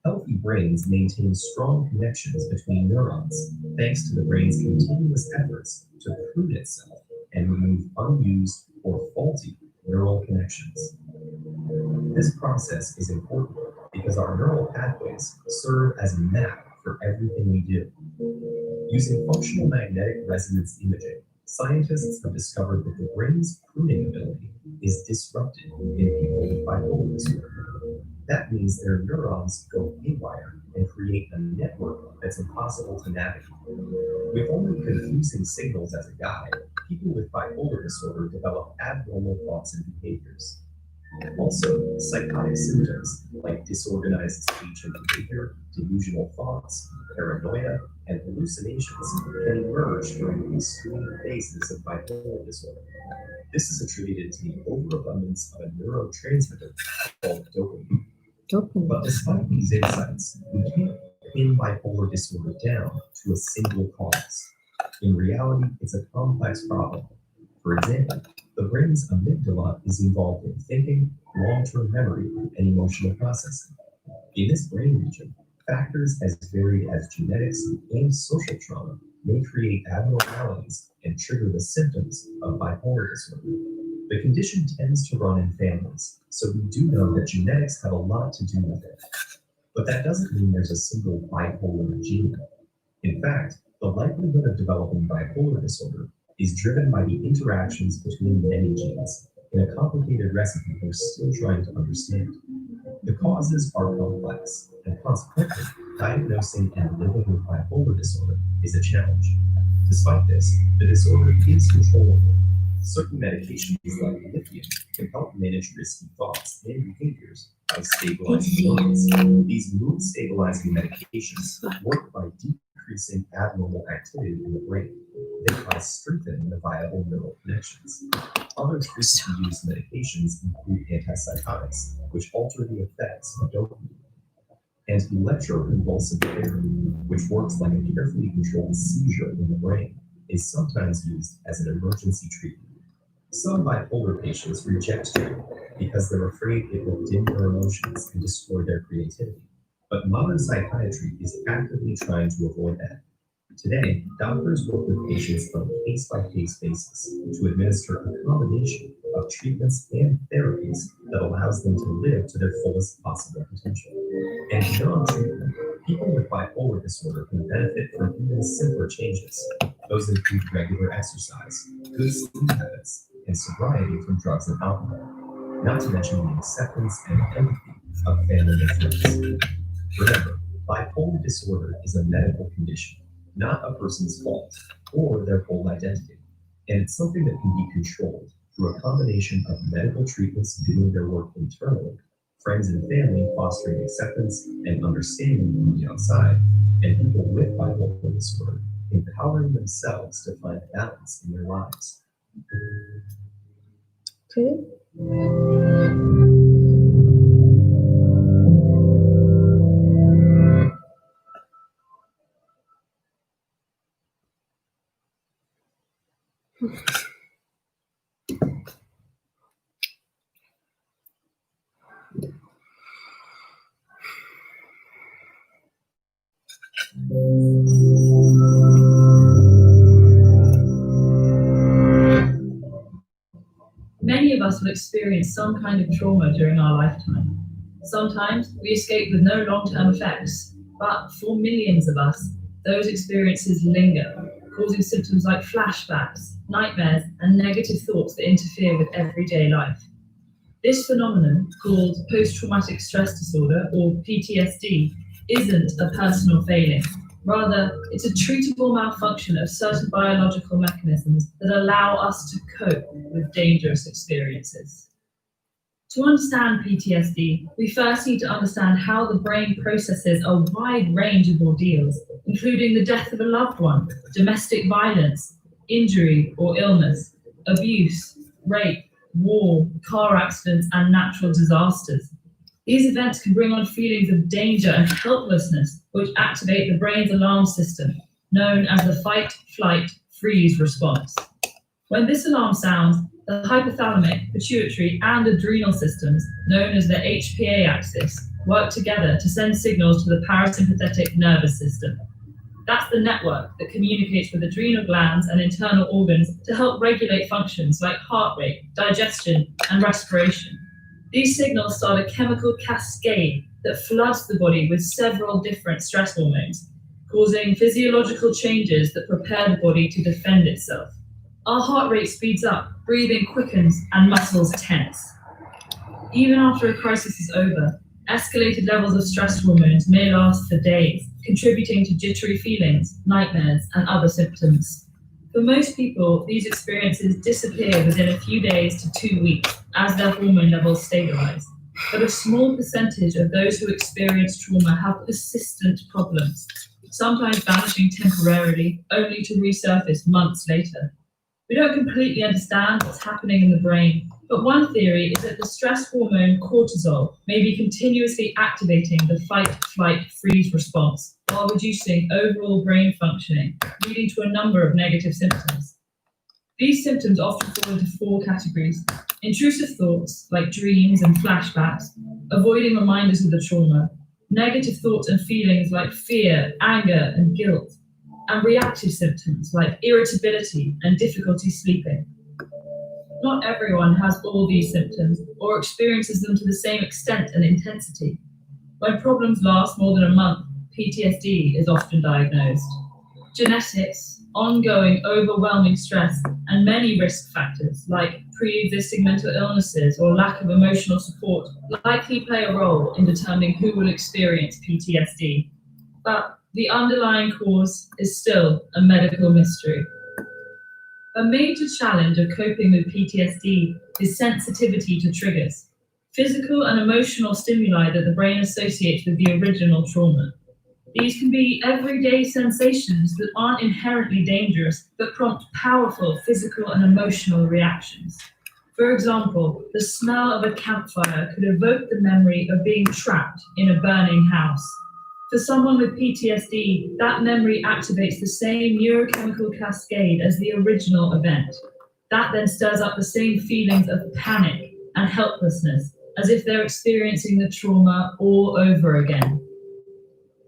Healthy brains maintain strong connections between neurons, thanks to the brain's continuous efforts to prune itself and remove unused or faulty neural connections. This process is important because our neural pathways serve as a map for everything we do. Using functional magnetic resonance imaging, scientists have discovered that the brain's pruning ability is disrupted in people with bipolar disorder. That means their neurons go haywire and create a network that's impossible to navigate. With only confusing signals as a guide, people with bipolar disorder develop abnormal thoughts and behaviors. Also, psychotic symptoms like disorganized speech and behavior, delusional thoughts, paranoia, and hallucinations can emerge during the extreme phases of bipolar disorder. This is attributed to the overabundance of a neurotransmitter called dopamine. But despite these insights, we can't pin bipolar disorder down to a single cause. In reality, it's a complex problem. For example, the brain's amygdala is involved in thinking, long-term memory, and emotional processing. In this brain region, factors as varied as genetics and social trauma may create abnormalities and trigger the symptoms of bipolar disorder. The condition tends to run in families, so we do know that genetics have a lot to do with it. But that doesn't mean there's a single bipolar gene. In fact, the likelihood of developing bipolar disorder is driven by the interactions between many genes in a complicated recipe we're still trying to understand. The causes are complex, and consequently, diagnosing and living with bipolar disorder is a challenge. Despite this, the disorder is controllable. Certain medications like lithium can help manage risky thoughts and behaviors by stabilizing moods. These mood-stabilizing medications work by decreasing abnormal activity in the brain, thereby strengthening the viable neural connections. Other frequently used medications include antipsychotics, which alter the effects of dopamine, and electroconvulsive therapy, which works like a carefully controlled seizure in the brain, is sometimes used as an emergency treatment. Some bipolar patients reject treatment because they're afraid it will dim their emotions and destroy their creativity. But modern psychiatry is actively trying to avoid that. Today, doctors work with patients on a case-by-case basis to administer a combination of treatments and therapies that allows them to live to their fullest possible potential. And beyond treatment, people with bipolar disorder can benefit from even simpler changes. Those include regular exercise, good sleep habits, and sobriety from drugs and alcohol, not to mention the acceptance and empathy of family and friends. Remember, bipolar disorder is a medical condition, not a person's fault or their whole identity. And it's something that can be controlled through a combination of medical treatments doing their work internally, friends and family fostering acceptance and understanding from the outside, and people with bipolar disorder empowering themselves to find balance in their lives. Okay. Many of us will experience some kind of trauma during our lifetime. Sometimes we escape with no long-term effects, but for millions of us, those experiences linger, causing symptoms like flashbacks, nightmares, and negative thoughts that interfere with everyday life. This phenomenon, called post-traumatic stress disorder, or PTSD, isn't a personal failing. Rather, it's a treatable malfunction of certain biological mechanisms that allow us to cope with dangerous experiences. To understand PTSD, we first need to understand how the brain processes a wide range of ordeals, including the death of a loved one, domestic violence, injury or illness, abuse, rape, war, car accidents, and natural disasters. These events can bring on feelings of danger and helplessness, which activate the brain's alarm system, known as the fight, flight, freeze response. When this alarm sounds, the hypothalamic, pituitary, and adrenal systems, known as the HPA axis, work together to send signals to the parasympathetic nervous system. That's the network that communicates with adrenal glands and internal organs to help regulate functions like heart rate, digestion, and respiration. These signals start a chemical cascade that floods the body with several different stress hormones, causing physiological changes that prepare the body to defend itself. Our heart rate speeds up, breathing quickens, and muscles tense. Even after a crisis is over, escalated levels of stress hormones may last for days, contributing to jittery feelings, nightmares, and other symptoms. For most people, these experiences disappear within a few days to 2 weeks as their hormone levels stabilize. But a small percentage of those who experience trauma have persistent problems, sometimes vanishing temporarily, only to resurface months later. We don't completely understand what's happening in the brain, but one theory is that the stress hormone cortisol may be continuously activating the fight, flight, freeze response while reducing overall brain functioning, leading to a number of negative symptoms. These symptoms often fall into 4 categories: intrusive thoughts, like dreams and flashbacks, avoiding reminders of the trauma, negative thoughts and feelings like fear, anger, and guilt, and reactive symptoms like irritability and difficulty sleeping. Not everyone has all these symptoms or experiences them to the same extent and intensity. When problems last more than a month, PTSD is often diagnosed. Genetics, ongoing overwhelming stress, and many risk factors like pre-existing mental illnesses or lack of emotional support likely play a role in determining who will experience PTSD. But the underlying cause is still a medical mystery. A major challenge of coping with PTSD is sensitivity to triggers, physical and emotional stimuli that the brain associates with the original trauma. These can be everyday sensations that aren't inherently dangerous, but prompt powerful physical and emotional reactions. For example, the smell of a campfire could evoke the memory of being trapped in a burning house. For someone with PTSD, that memory activates the same neurochemical cascade as the original event. That then stirs up the same feelings of panic and helplessness, as if they're experiencing the trauma all over again.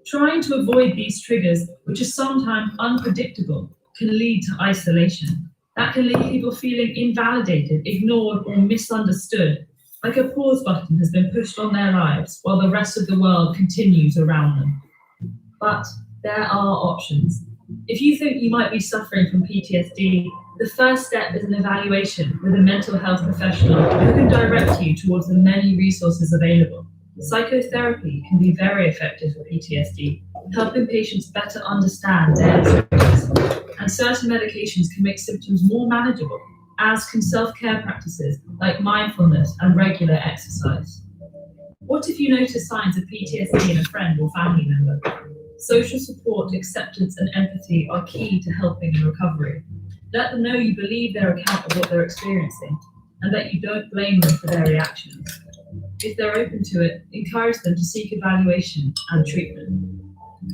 Trying to avoid these triggers, which are sometimes unpredictable, can lead to isolation. That can leave people feeling invalidated, ignored, or misunderstood, like a pause button has been pushed on their lives while the rest of the world continues around them. But there are options. If you think you might be suffering from PTSD, the first step is an evaluation with a mental health professional who can direct you towards the many resources available. Psychotherapy can be very effective for PTSD, helping patients better understand their triggers. And certain medications can make symptoms more manageable, as can self-care practices like mindfulness and regular exercise. What if you notice signs of PTSD in a friend or family member? Social support, acceptance, and empathy are key to helping in recovery. Let them know you believe their account of what they're experiencing and that you don't blame them for their reactions. If they're open to it, encourage them to seek evaluation and treatment.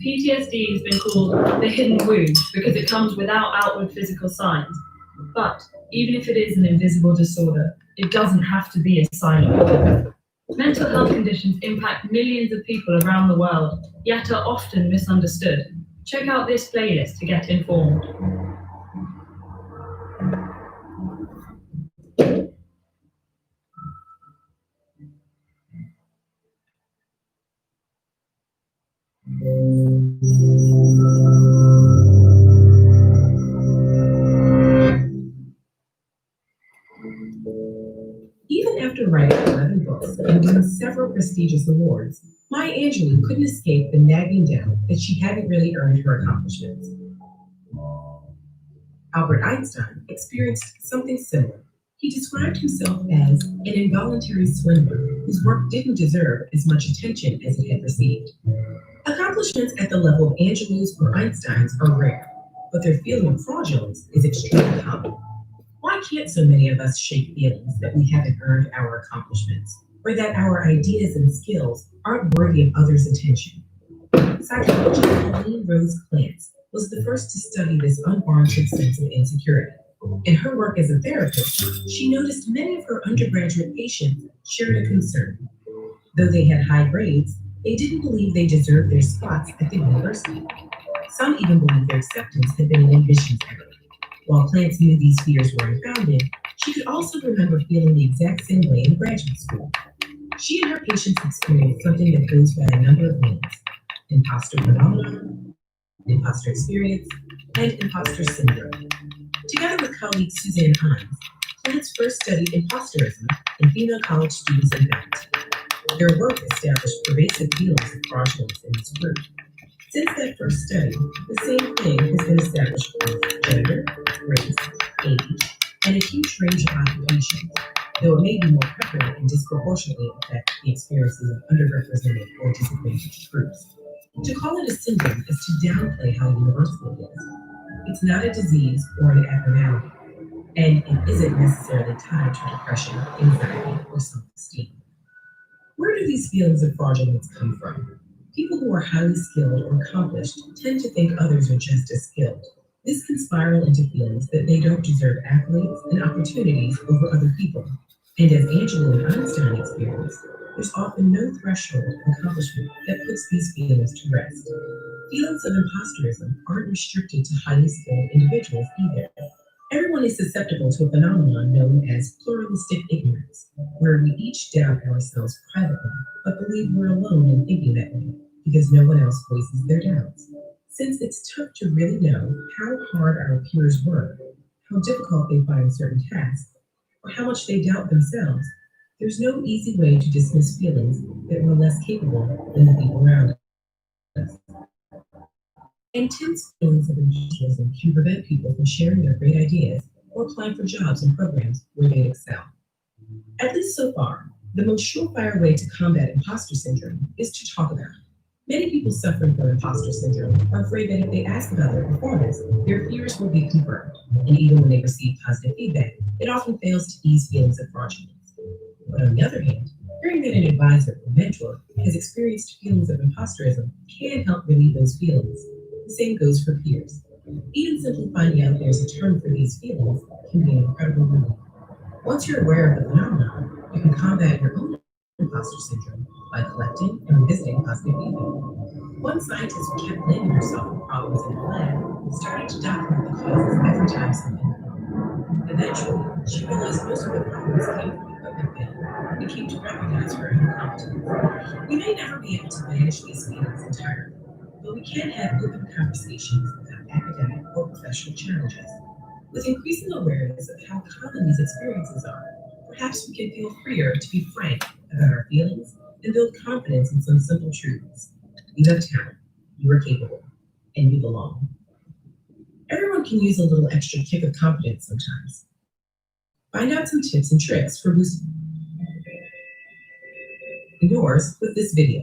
PTSD has been called the hidden wound because it comes without outward physical signs. But even if it is an invisible disorder, it doesn't have to be a silent killer. Mental health conditions impact millions of people around the world, yet are often misunderstood. Check out this playlist to get informed. Even after writing 11 books and winning several prestigious awards, Maya Angelou couldn't escape the nagging doubt that she hadn't really earned her accomplishments. Albert Einstein experienced something similar. He described himself as an involuntary swindler whose work didn't deserve as much attention as it had received. Accomplishments at the level of Angelou's or Einstein's are rare, but their feeling of fraudulence is extremely common. Why can't so many of us shake feelings that we haven't earned our accomplishments, or that our ideas and skills aren't worthy of others' attention? Psychologist Pauline Rose Clance was the first to study this unwarranted sense of insecurity. In her work as a therapist, she noticed many of her undergraduate patients shared a concern. Though they had high grades, they didn't believe they deserved their spots at the university. Some even believed their acceptance had been an admissions error. While Clance knew these fears were unfounded, she could also remember feeling the exact same way in graduate school. She and her patients experienced something that goes by a number of names: imposter phenomenon, imposter experience, and imposter syndrome. Together with colleague Suzanne Hines, Clance first studied imposterism in female college students and faculty. Their work established pervasive feelings of fraudulence in this group. Since that first study, the same thing has been established with gender, race, age, and a huge range of occupations, though it may be more prevalent and disproportionately affect the experiences of underrepresented or disadvantaged groups. To call it a syndrome is to downplay how universal it is. It's not a disease or an abnormality, and it isn't necessarily tied to depression, anxiety, or self-esteem. Where do these feelings of fraudulence come from? People who are highly skilled or accomplished tend to think others are just as skilled. This can spiral into feelings that they don't deserve accolades and opportunities over other people. And as Angela and Einstein experienced, there's often no threshold of accomplishment that puts these feelings to rest. Feelings of imposterism aren't restricted to highly skilled individuals either. Everyone is susceptible to a phenomenon known as pluralistic ignorance, where we each doubt ourselves privately, but believe we're alone in thinking that way, because no one else voices their doubts. Since it's tough to really know how hard our peers work, how difficult they find certain tasks, or how much they doubt themselves, there's no easy way to dismiss feelings that we're less capable than the people around us. Intense feelings of individualism can prevent people from sharing their great ideas or applying for jobs and programs where they excel. At least so far, the most surefire way to combat imposter syndrome is to talk about it. Many people suffering from imposter syndrome are afraid that if they ask about their performance, their fears will be confirmed. And even when they receive positive feedback, it often fails to ease feelings of fraudulence. But on the other hand, hearing that an advisor or mentor has experienced feelings of imposterism can help relieve those feelings. The same goes for peers. Even simply finding out there's a term for these feelings can be an incredible relief. Once you're aware of the phenomenon, you can combat your own imposter syndrome by collecting and revisiting positive feedback. One scientist who kept blaming herself for problems in her lab started to document the causes every time something went wrong. Eventually, she realized most of the problems came from equipment failure and came to recognize her incompetence. We may never be able to banish these feelings entirely, but we can have open conversations about academic or professional challenges. With increasing awareness of how common these experiences are, perhaps we can feel freer to be frank about our feelings and build confidence in some simple truths. You have talent, you are capable, and you belong. Everyone can use a little extra kick of confidence sometimes. Find out some tips and tricks for boosting yours with this video.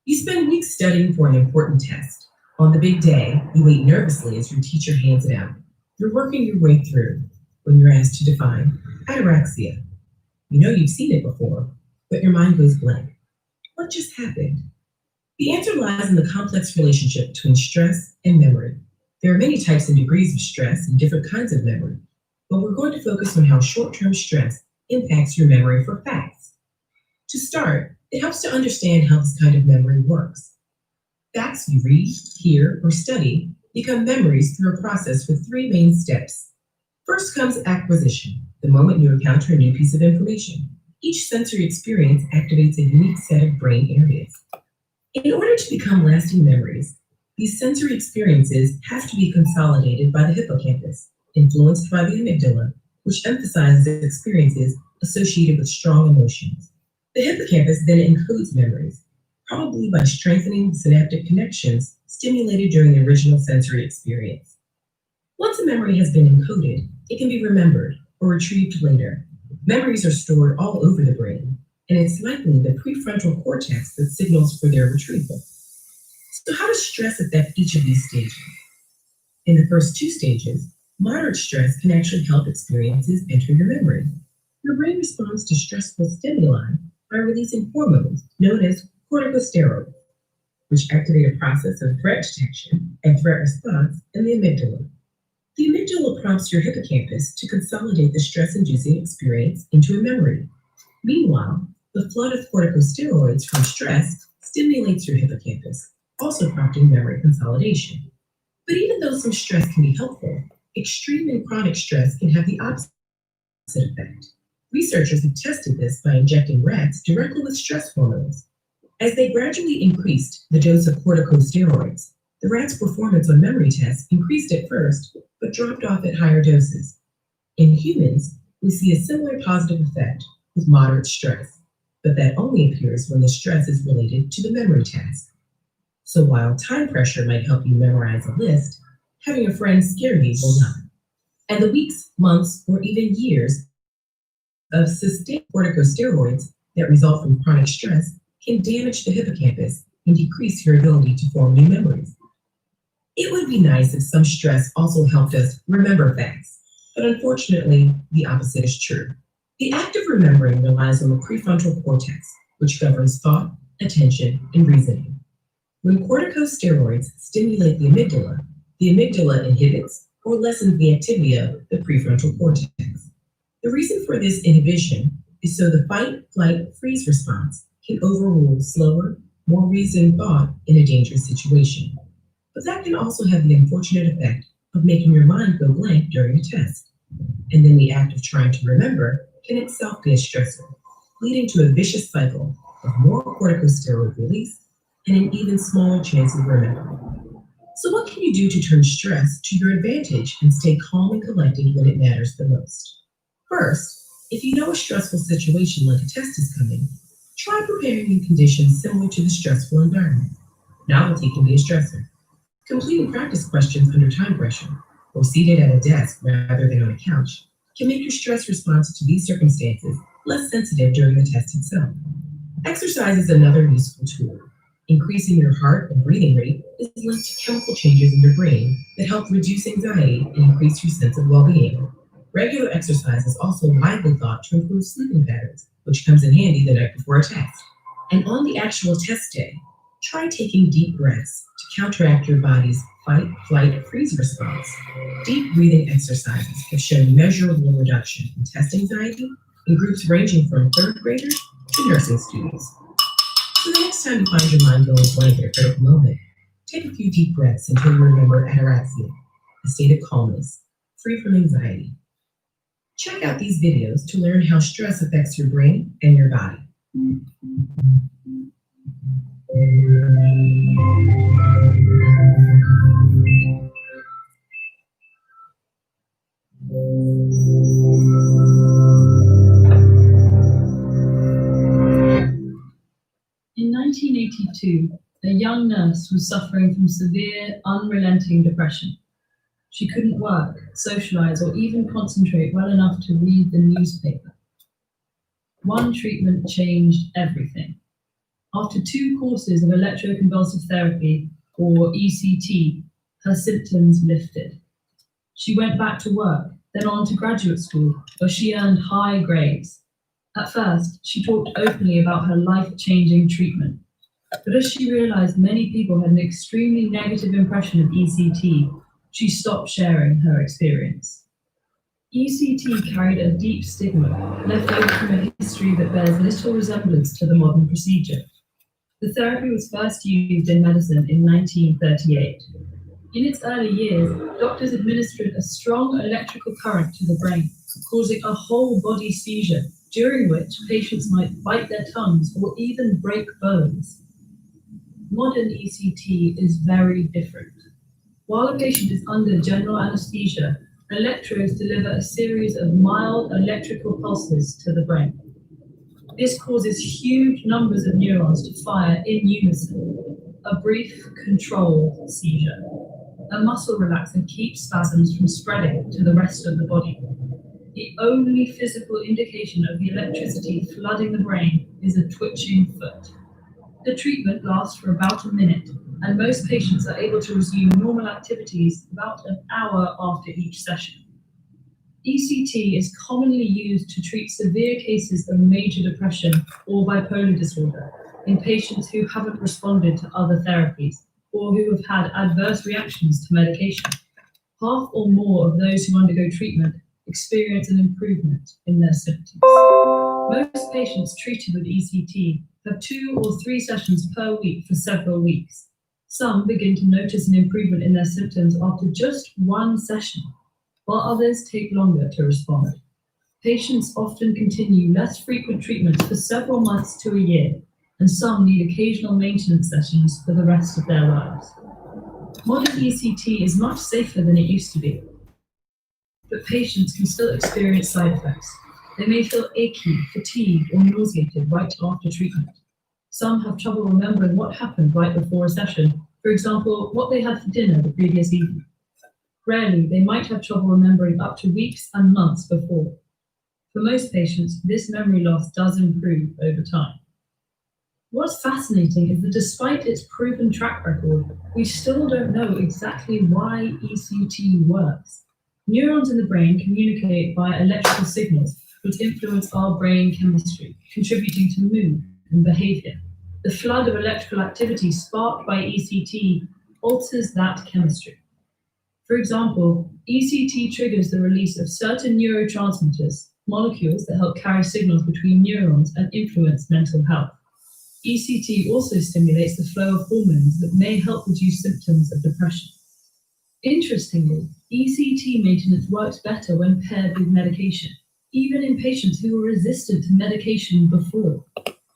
You spend weeks studying for an important test. On the big day, you wait nervously as your teacher hands it out. You're working your way through when you're asked to define ataraxia. You know you've seen it before, but your mind goes blank. What just happened? The answer lies in the complex relationship between stress and memory. There are many types and degrees of stress and different kinds of memory, but we're going to focus on how short-term stress impacts your memory for facts. To start, it helps to understand how this kind of memory works. Facts you read, hear, or study become memories through a process with three main steps. First comes acquisition, the moment you encounter a new piece of information. Each sensory experience activates a unique set of brain areas. In order to become lasting memories, these sensory experiences have to be consolidated by the hippocampus, influenced by the amygdala, which emphasizes experiences associated with strong emotions. The hippocampus then encodes memories, probably by strengthening synaptic connections stimulated during the original sensory experience. Once a memory has been encoded, it can be remembered or retrieved later. Memories are stored all over the brain, and it's likely the prefrontal cortex that signals for their retrieval. So how does stress affect each of these stages? In the first two stages, moderate stress can actually help experiences enter your memory. Your brain responds to stressful stimuli by releasing hormones known as corticosteroids, which activate a process of threat detection and threat response in the amygdala. The amygdala prompts your hippocampus to consolidate the stress-inducing experience into a memory. Meanwhile, the flood of corticosteroids from stress stimulates your hippocampus, also prompting memory consolidation. But even though some stress can be helpful, extreme and chronic stress can have the opposite effect. Researchers have tested this by injecting rats directly with stress hormones. As they gradually increased the dose of corticosteroids, the rats' performance on memory tests increased at first, but dropped off at higher doses. In humans, we see a similar positive effect with moderate stress, but that only appears when the stress is related to the memory task. So while time pressure might help you memorize a list, having a friend scare you will not. And the weeks, months, or even years of sustained corticosteroids that result from chronic stress can damage the hippocampus and decrease your ability to form new memories. It would be nice if some stress also helped us remember facts, but unfortunately, the opposite is true. The act of remembering relies on the prefrontal cortex, which governs thought, attention, and reasoning. When corticosteroids stimulate the amygdala inhibits or lessens the activity of the prefrontal cortex. The reason for this inhibition is so the fight, flight, freeze response can overrule slower, more reasoned thought in a dangerous situation. But that can also have the unfortunate effect of making your mind go blank during a test. And then the act of trying to remember can itself be a stressor, leading to a vicious cycle of more corticosteroid release and an even smaller chance of remembering. So what can you do to turn stress to your advantage and stay calm and collected when it matters the most? First, if you know a stressful situation like a test is coming, try preparing in conditions similar to the stressful environment. Novelty can be a stressor. Completing practice questions under time pressure or seated at a desk rather than on a couch can make your stress response to these circumstances less sensitive during the test itself. Exercise is another useful tool. Increasing your heart and breathing rate is linked to chemical changes in your brain that help reduce anxiety and increase your sense of well-being. Regular exercise is also widely thought to improve sleeping patterns, which comes in handy the night before a test. And on the actual test day, try taking deep breaths to counteract your body's fight, flight, freeze response. Deep breathing exercises have shown measurable reduction in test anxiety in groups ranging from third graders to nursing students. So the next time you find your mind going blank at a critical moment, take a few deep breaths until you remember ataraxia, a state of calmness, free from anxiety. Check out these videos to learn how stress affects your brain and your body. In 1982, a young nurse was suffering from severe, unrelenting depression. She couldn't work, socialize, or even concentrate well enough to read the newspaper. One treatment changed everything. After 2 courses of electroconvulsive therapy, or ECT, her symptoms lifted. She went back to work, then on to graduate school, where she earned high grades. At first, she talked openly about her life-changing treatment. But as she realized many people had an extremely negative impression of ECT, she stopped sharing her experience. ECT carried a deep stigma, left over from a history that bears little resemblance to the modern procedure. The therapy was first used in medicine in 1938. In its early years, doctors administered a strong electrical current to the brain, causing a whole body seizure, during which patients might bite their tongues or even break bones. Modern ECT is very different. While a patient is under general anesthesia, electrodes deliver a series of mild electrical pulses to the brain. This causes huge numbers of neurons to fire in unison, a brief, controlled seizure. A muscle relaxant keeps spasms from spreading to the rest of the body. The only physical indication of the electricity flooding the brain is a twitching foot. The treatment lasts for about a minute, and most patients are able to resume normal activities about an hour after each session. ECT is commonly used to treat severe cases of major depression or bipolar disorder in patients who haven't responded to other therapies or who have had adverse reactions to medication. Half or more of those who undergo treatment experience an improvement in their symptoms. Most patients treated with ECT have 2 or 3 sessions per week for several weeks. Some begin to notice an improvement in their symptoms after just 1 session, while others take longer to respond. Patients often continue less frequent treatments for several months to a year, and some need occasional maintenance sessions for the rest of their lives. Modern ECT is much safer than it used to be, but patients can still experience side effects. They may feel achy, fatigued, or nauseated right after treatment. Some have trouble remembering what happened right before a session, for example, what they had for dinner the previous evening. Rarely, they might have trouble remembering up to weeks and months before. For most patients, this memory loss does improve over time. What's fascinating is that despite its proven track record, we still don't know exactly why ECT works. Neurons in the brain communicate via electrical signals which influence our brain chemistry, contributing to mood and behavior. The flood of electrical activity sparked by ECT alters that chemistry. For example, ECT triggers the release of certain neurotransmitters, molecules that help carry signals between neurons and influence mental health. ECT also stimulates the flow of hormones that may help reduce symptoms of depression. Interestingly, ECT maintenance works better when paired with medication, even in patients who were resistant to medication before.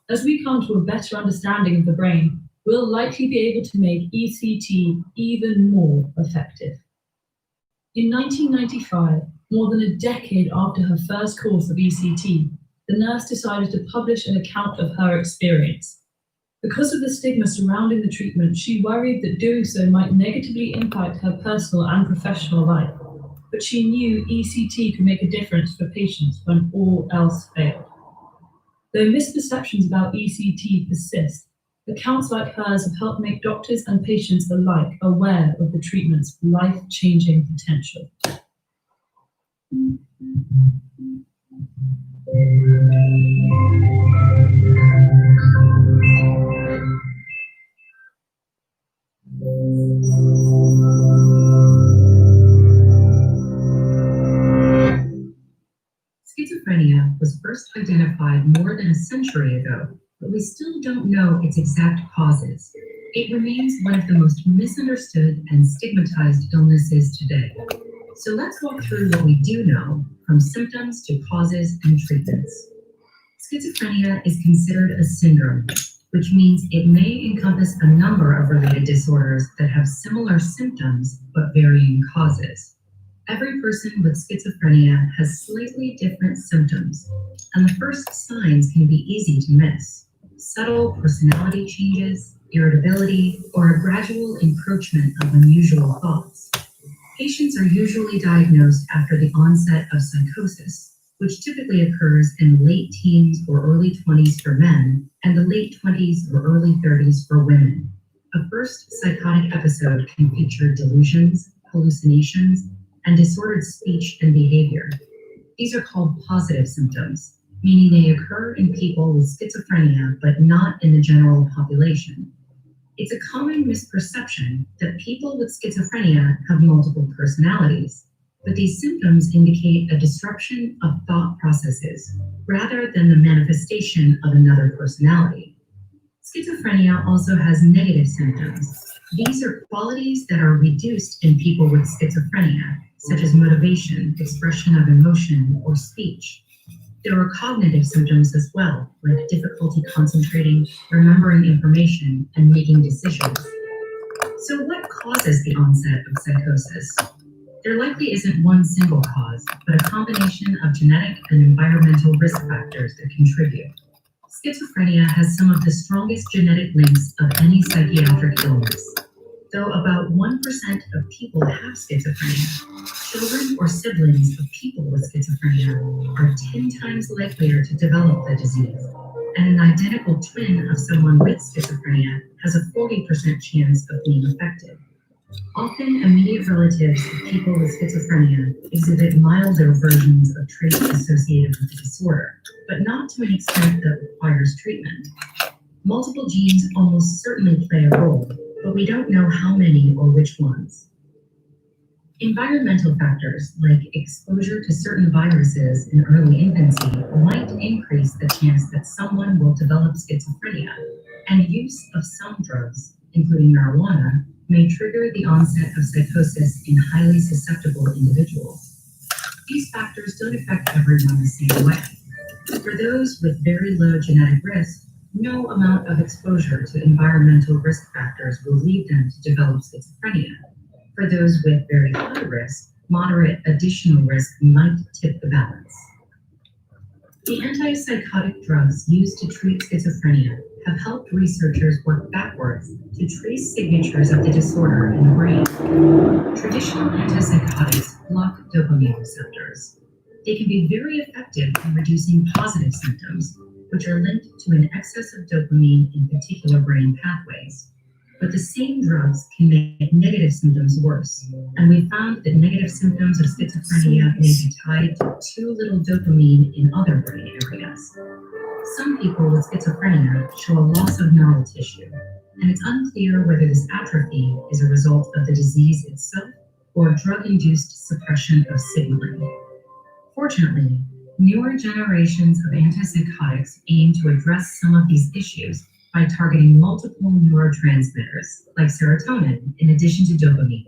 As we come to a better understanding of the brain, we'll likely be able to make ECT even more effective. In 1995, more than a decade after her first course of ECT, the nurse decided to publish an account of her experience. Because of the stigma surrounding the treatment, she worried that doing so might negatively impact her personal and professional life. But she knew ECT could make a difference for patients when all else failed. Though misperceptions about ECT persist, accounts like hers have helped make doctors and patients alike aware of the treatment's life-changing potential. Schizophrenia was first identified more than a century ago, but we still don't know its exact causes. It remains one of the most misunderstood and stigmatized illnesses today. So let's walk through what we do know, from symptoms to causes and treatments. Schizophrenia is considered a syndrome, which means it may encompass a number of related disorders that have similar symptoms but varying causes. Every person with schizophrenia has slightly different symptoms, and the first signs can be easy to miss. Subtle personality changes, irritability, or a gradual encroachment of unusual thoughts. Patients are usually diagnosed after the onset of psychosis, which typically occurs in late teens or early 20s for men, and the late 20s or early 30s for women. A first psychotic episode can feature delusions, hallucinations, and disordered speech and behavior. These are called positive symptoms. meaning they occur in people with schizophrenia but not in the general population. It's a common misperception that people with schizophrenia have multiple personalities, but these symptoms indicate a disruption of thought processes rather than the manifestation of another personality. Schizophrenia also has negative symptoms. These are qualities that are reduced in people with schizophrenia, such as motivation, expression of emotion, or speech. There are cognitive symptoms as well, like difficulty concentrating, remembering information, and making decisions. So what causes the onset of psychosis? There likely isn't one single cause, but a combination of genetic and environmental risk factors that contribute. Schizophrenia has some of the strongest genetic links of any psychiatric illness. Though about 1% of people have schizophrenia, children or siblings of people with schizophrenia are 10 times likelier to develop the disease, and an identical twin of someone with schizophrenia has a 40% chance of being affected. Often, immediate relatives of people with schizophrenia exhibit milder versions of traits associated with the disorder, but not to an extent that requires treatment. Multiple genes almost certainly play a role, but we don't know how many or which ones. Environmental factors like exposure to certain viruses in early infancy might increase the chance that someone will develop schizophrenia, and use of some drugs, including marijuana, may trigger the onset of psychosis in highly susceptible individuals. These factors don't affect everyone the same way. For those with very low genetic risk, no amount of exposure to environmental risk factors will lead them to develop schizophrenia. For those with very high risk, moderate additional risk might tip the balance. The antipsychotic drugs used to treat schizophrenia have helped researchers work backwards to trace signatures of the disorder in the brain. Traditional antipsychotics block dopamine receptors. They can be very effective in reducing positive symptoms, which are linked to an excess of dopamine in particular brain pathways. But the same drugs can make negative symptoms worse, and we found that negative symptoms of schizophrenia may be tied to too little dopamine in other brain areas. Some people with schizophrenia show a loss of neural tissue, and it's unclear whether this atrophy is a result of the disease itself or drug-induced suppression of signaling. Fortunately, newer generations of antipsychotics aim to address some of these issues by targeting multiple neurotransmitters, like serotonin, in addition to dopamine.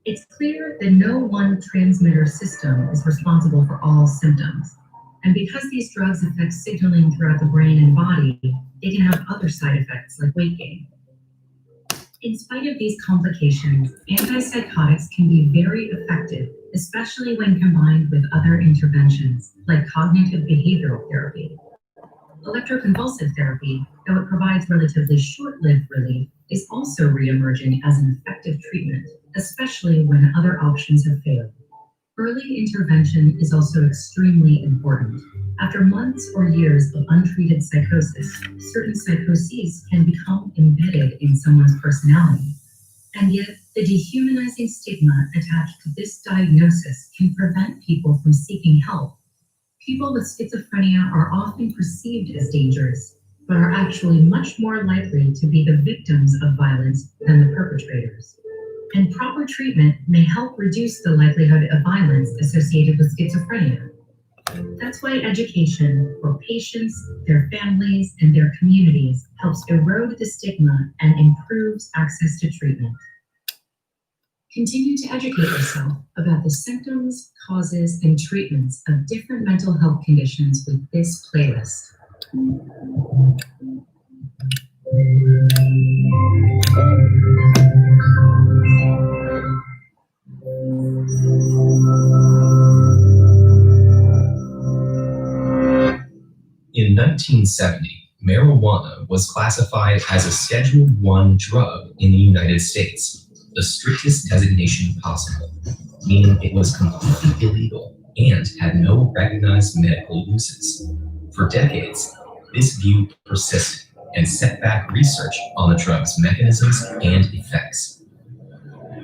It's clear that no one transmitter system is responsible for all symptoms, and because these drugs affect signaling throughout the brain and body, they can have other side effects like weight gain. In spite of these complications, antipsychotics can be very effective, especially when combined with other interventions like cognitive behavioral therapy. Electroconvulsive therapy, though it provides relatively short-lived relief, is also re-emerging as an effective treatment, especially when other options have failed. Early intervention is also extremely important. After months or years of untreated psychosis, certain psychoses can become embedded in someone's personality. And yet, the dehumanizing stigma attached to this diagnosis can prevent people from seeking help. People with schizophrenia are often perceived as dangerous, but are actually much more likely to be the victims of violence than the perpetrators. And proper treatment may help reduce the likelihood of violence associated with schizophrenia. That's why education for patients, their families, and their communities helps erode the stigma and improves access to treatment. Continue to educate yourself about the symptoms, causes, and treatments of different mental health conditions with this playlist. In 1970, marijuana was classified as a Schedule I drug in the United States, the strictest designation possible, meaning it was completely illegal and had no recognized medical uses. For decades, this view persisted and set back research on the drug's mechanisms and effects.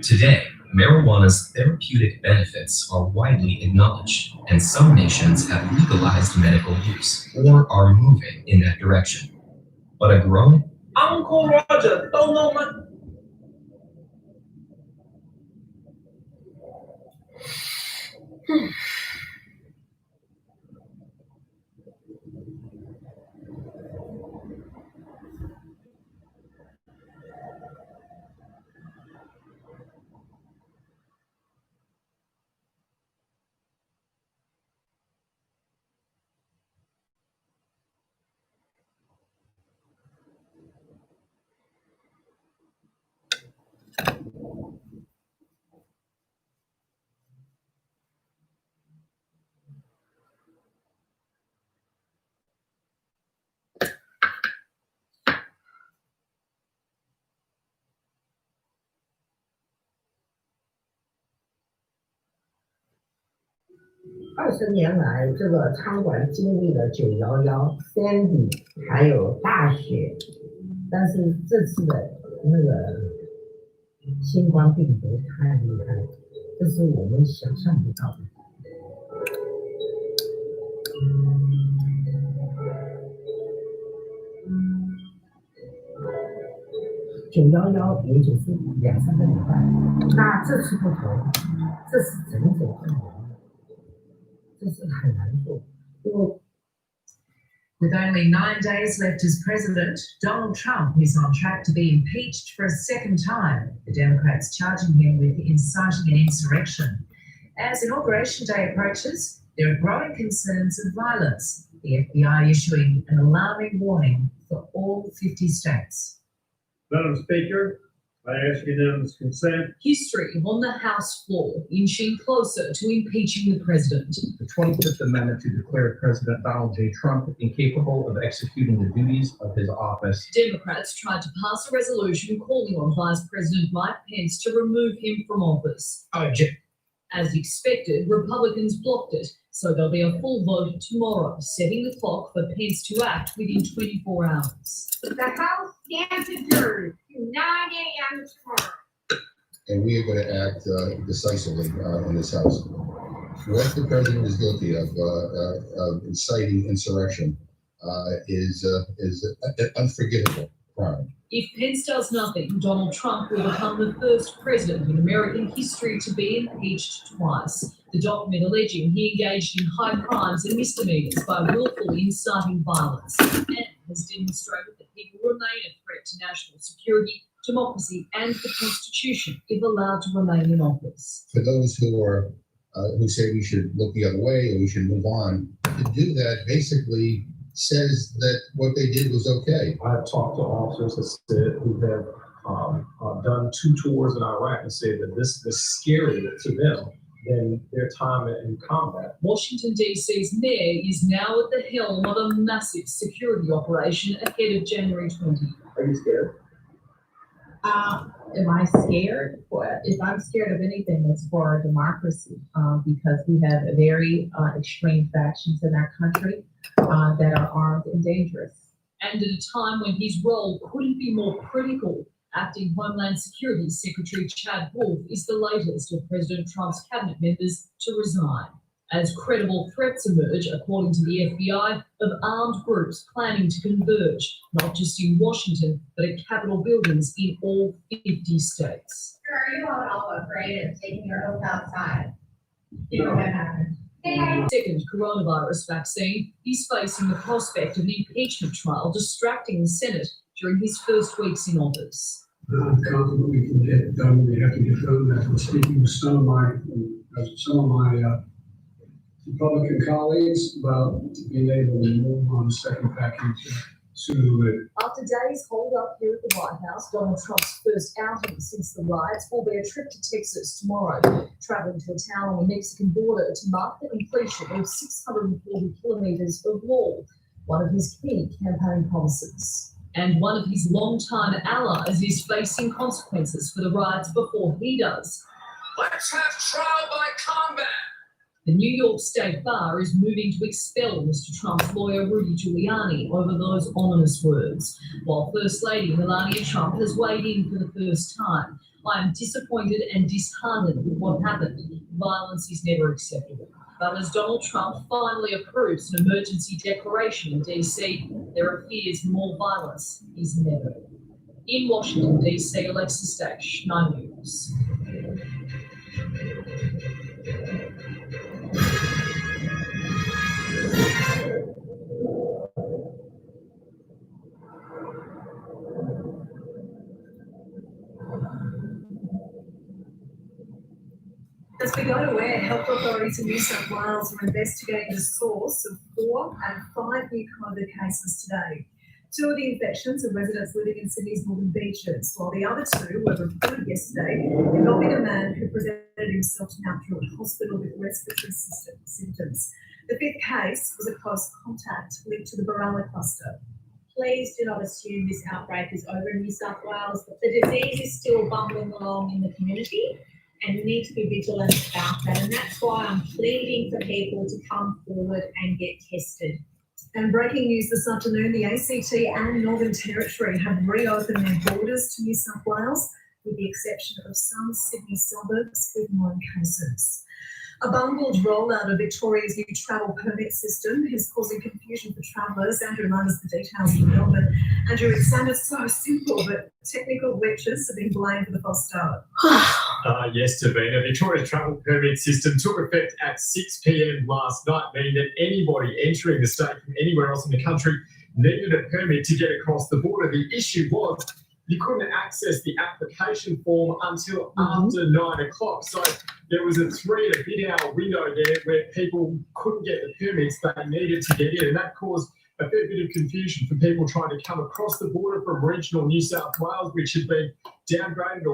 Today, Marijuana's therapeutic benefits are widely acknowledged, and some nations have legalized medical use or are moving in that direction. But a growing Uncle Roger, don't know much.20年来，这个餐馆经历了911、Sandy， 还有大雪，但是这次的那个新冠病毒太厉害了，这是我们想象不到的。911也就是2-3个礼拜，那这次不同，这是整整1年。这是很难做，因为 With only 9 days left as president, Donald Trump is on track to be impeached for a second time, the Democrats charging him with inciting an insurrection. As Inauguration Day approaches, there are growing concerns of violence, the FBI issuing an alarming warning for all 50 states. Madam Speaker, I ask unanimous consent. History on the House floor, inching closer to impeaching the president. The 25th Amendment to declare President Donald J. Trump incapable of executing the duties of his office. Democrats tried to pass a resolution calling on Vice President Mike Pence to remove him from office. As expected, Republicans blocked it, so there'll be a full vote tomorrow, setting the clock for Pence to act within 24 hours. The House stands adjourned to 9 a.m. tomorrow. And we are going to act decisively in this House. What the president is guilty of inciting insurrection is an unforgivable crime. If Pence does nothing, Donald Trump will become the first president in American history to be impeached twice. The document alleging he engaged in high crimes and misdemeanors by willfully inciting violence and has demonstrated that he will remain a threat to national security, democracy, and the Constitution if allowed to remain in office. For those who say we should look the other way or we should move on, to do that basically says that what they did was okay. I've talked to officers who have done 2 tours in Iraq and said that this is scarier to them than their time in combat. Washington, D.C.'s mayor is now at the helm of a massive security operation ahead of January 20. Are you scared? Am I scared? Well, if I'm scared of anything, it's for our democracy, because we have very extreme factions in our country that are armed and dangerous. And at a time when his role couldn't be more critical, Acting Homeland Security Secretary Chad Wolf is the latest of President Trump's cabinet members to resign, as credible threats emerge, according to the FBI, of armed groups planning to converge, not just in Washington, but at Capitol buildings in all 50 states. Are you all afraid of taking your oath outside? You know what happened. Second coronavirus vaccine, he's facing the prospect of an impeachment trial distracting the Senate during his first weeks in office. I'm confident we can get it done. We have to get done. After speaking with some of my Republican colleagues about being able to move on the second package sooner than later. After days holed up here at the White House, Donald Trump's first outing since the riots will be a trip to Texas tomorrow, traveling to a town on the Mexican border to mark the completion of 640 kilometres of wall, one of his key campaign promises. And one of his longtime allies is facing consequences for the riots before he does. Let's have trial by combat. The New York State Bar is moving to expel Mr. Trump's lawyer Rudy Giuliani over those ominous words, while First Lady Melania Trump has weighed in for the first time, I am disappointed and disheartened with what happened. Violence is never acceptable. But as Donald Trump finally approves an emergency declaration in DC, there appears more violence is never. In Washington, DC, Alexis Dash, 9 News. As we go to air, health authorities in New South Wales are investigating the source of 4 and 5 new COVID cases today. 2 of the infections are residents living in Sydney's Northern Beaches, while the other 2 were reported yesterday involving a man who presented himself to Mount Druitt Hospital with respiratory symptoms. The 5th case was a close contact linked to the Barella cluster. Please do not assume this outbreak is over in New South Wales. The disease is still bumbling along in the community, and we need to be vigilant about that. And that's why I'm pleading for people to come forward and get tested. And breaking news this afternoon, the ACT and Northern Territory have reopened their borders to New South Wales, with the exception of some Sydney suburbs with no cases. A bungled rollout of Victoria's new travel permit system is causing confusion for travellers. Andrew knows the details from Melbourne. Andrew, it sounded so simple, but technical glitches have been blamed for the false start. Yes, Davina. Victoria's travel permit system took effect at 6 p.m. last night, meaning that anybody entering the state from anywhere else in the country needed a permit to get across the border. The issue was you couldn't access the application form until after 9 o'clock. So there was a 3-and-a-bit-hour window there where people couldn't get the permits they needed to get in. And that caused a fair bit of confusion for people trying to come across the border from regional New South Wales, which had been downgraded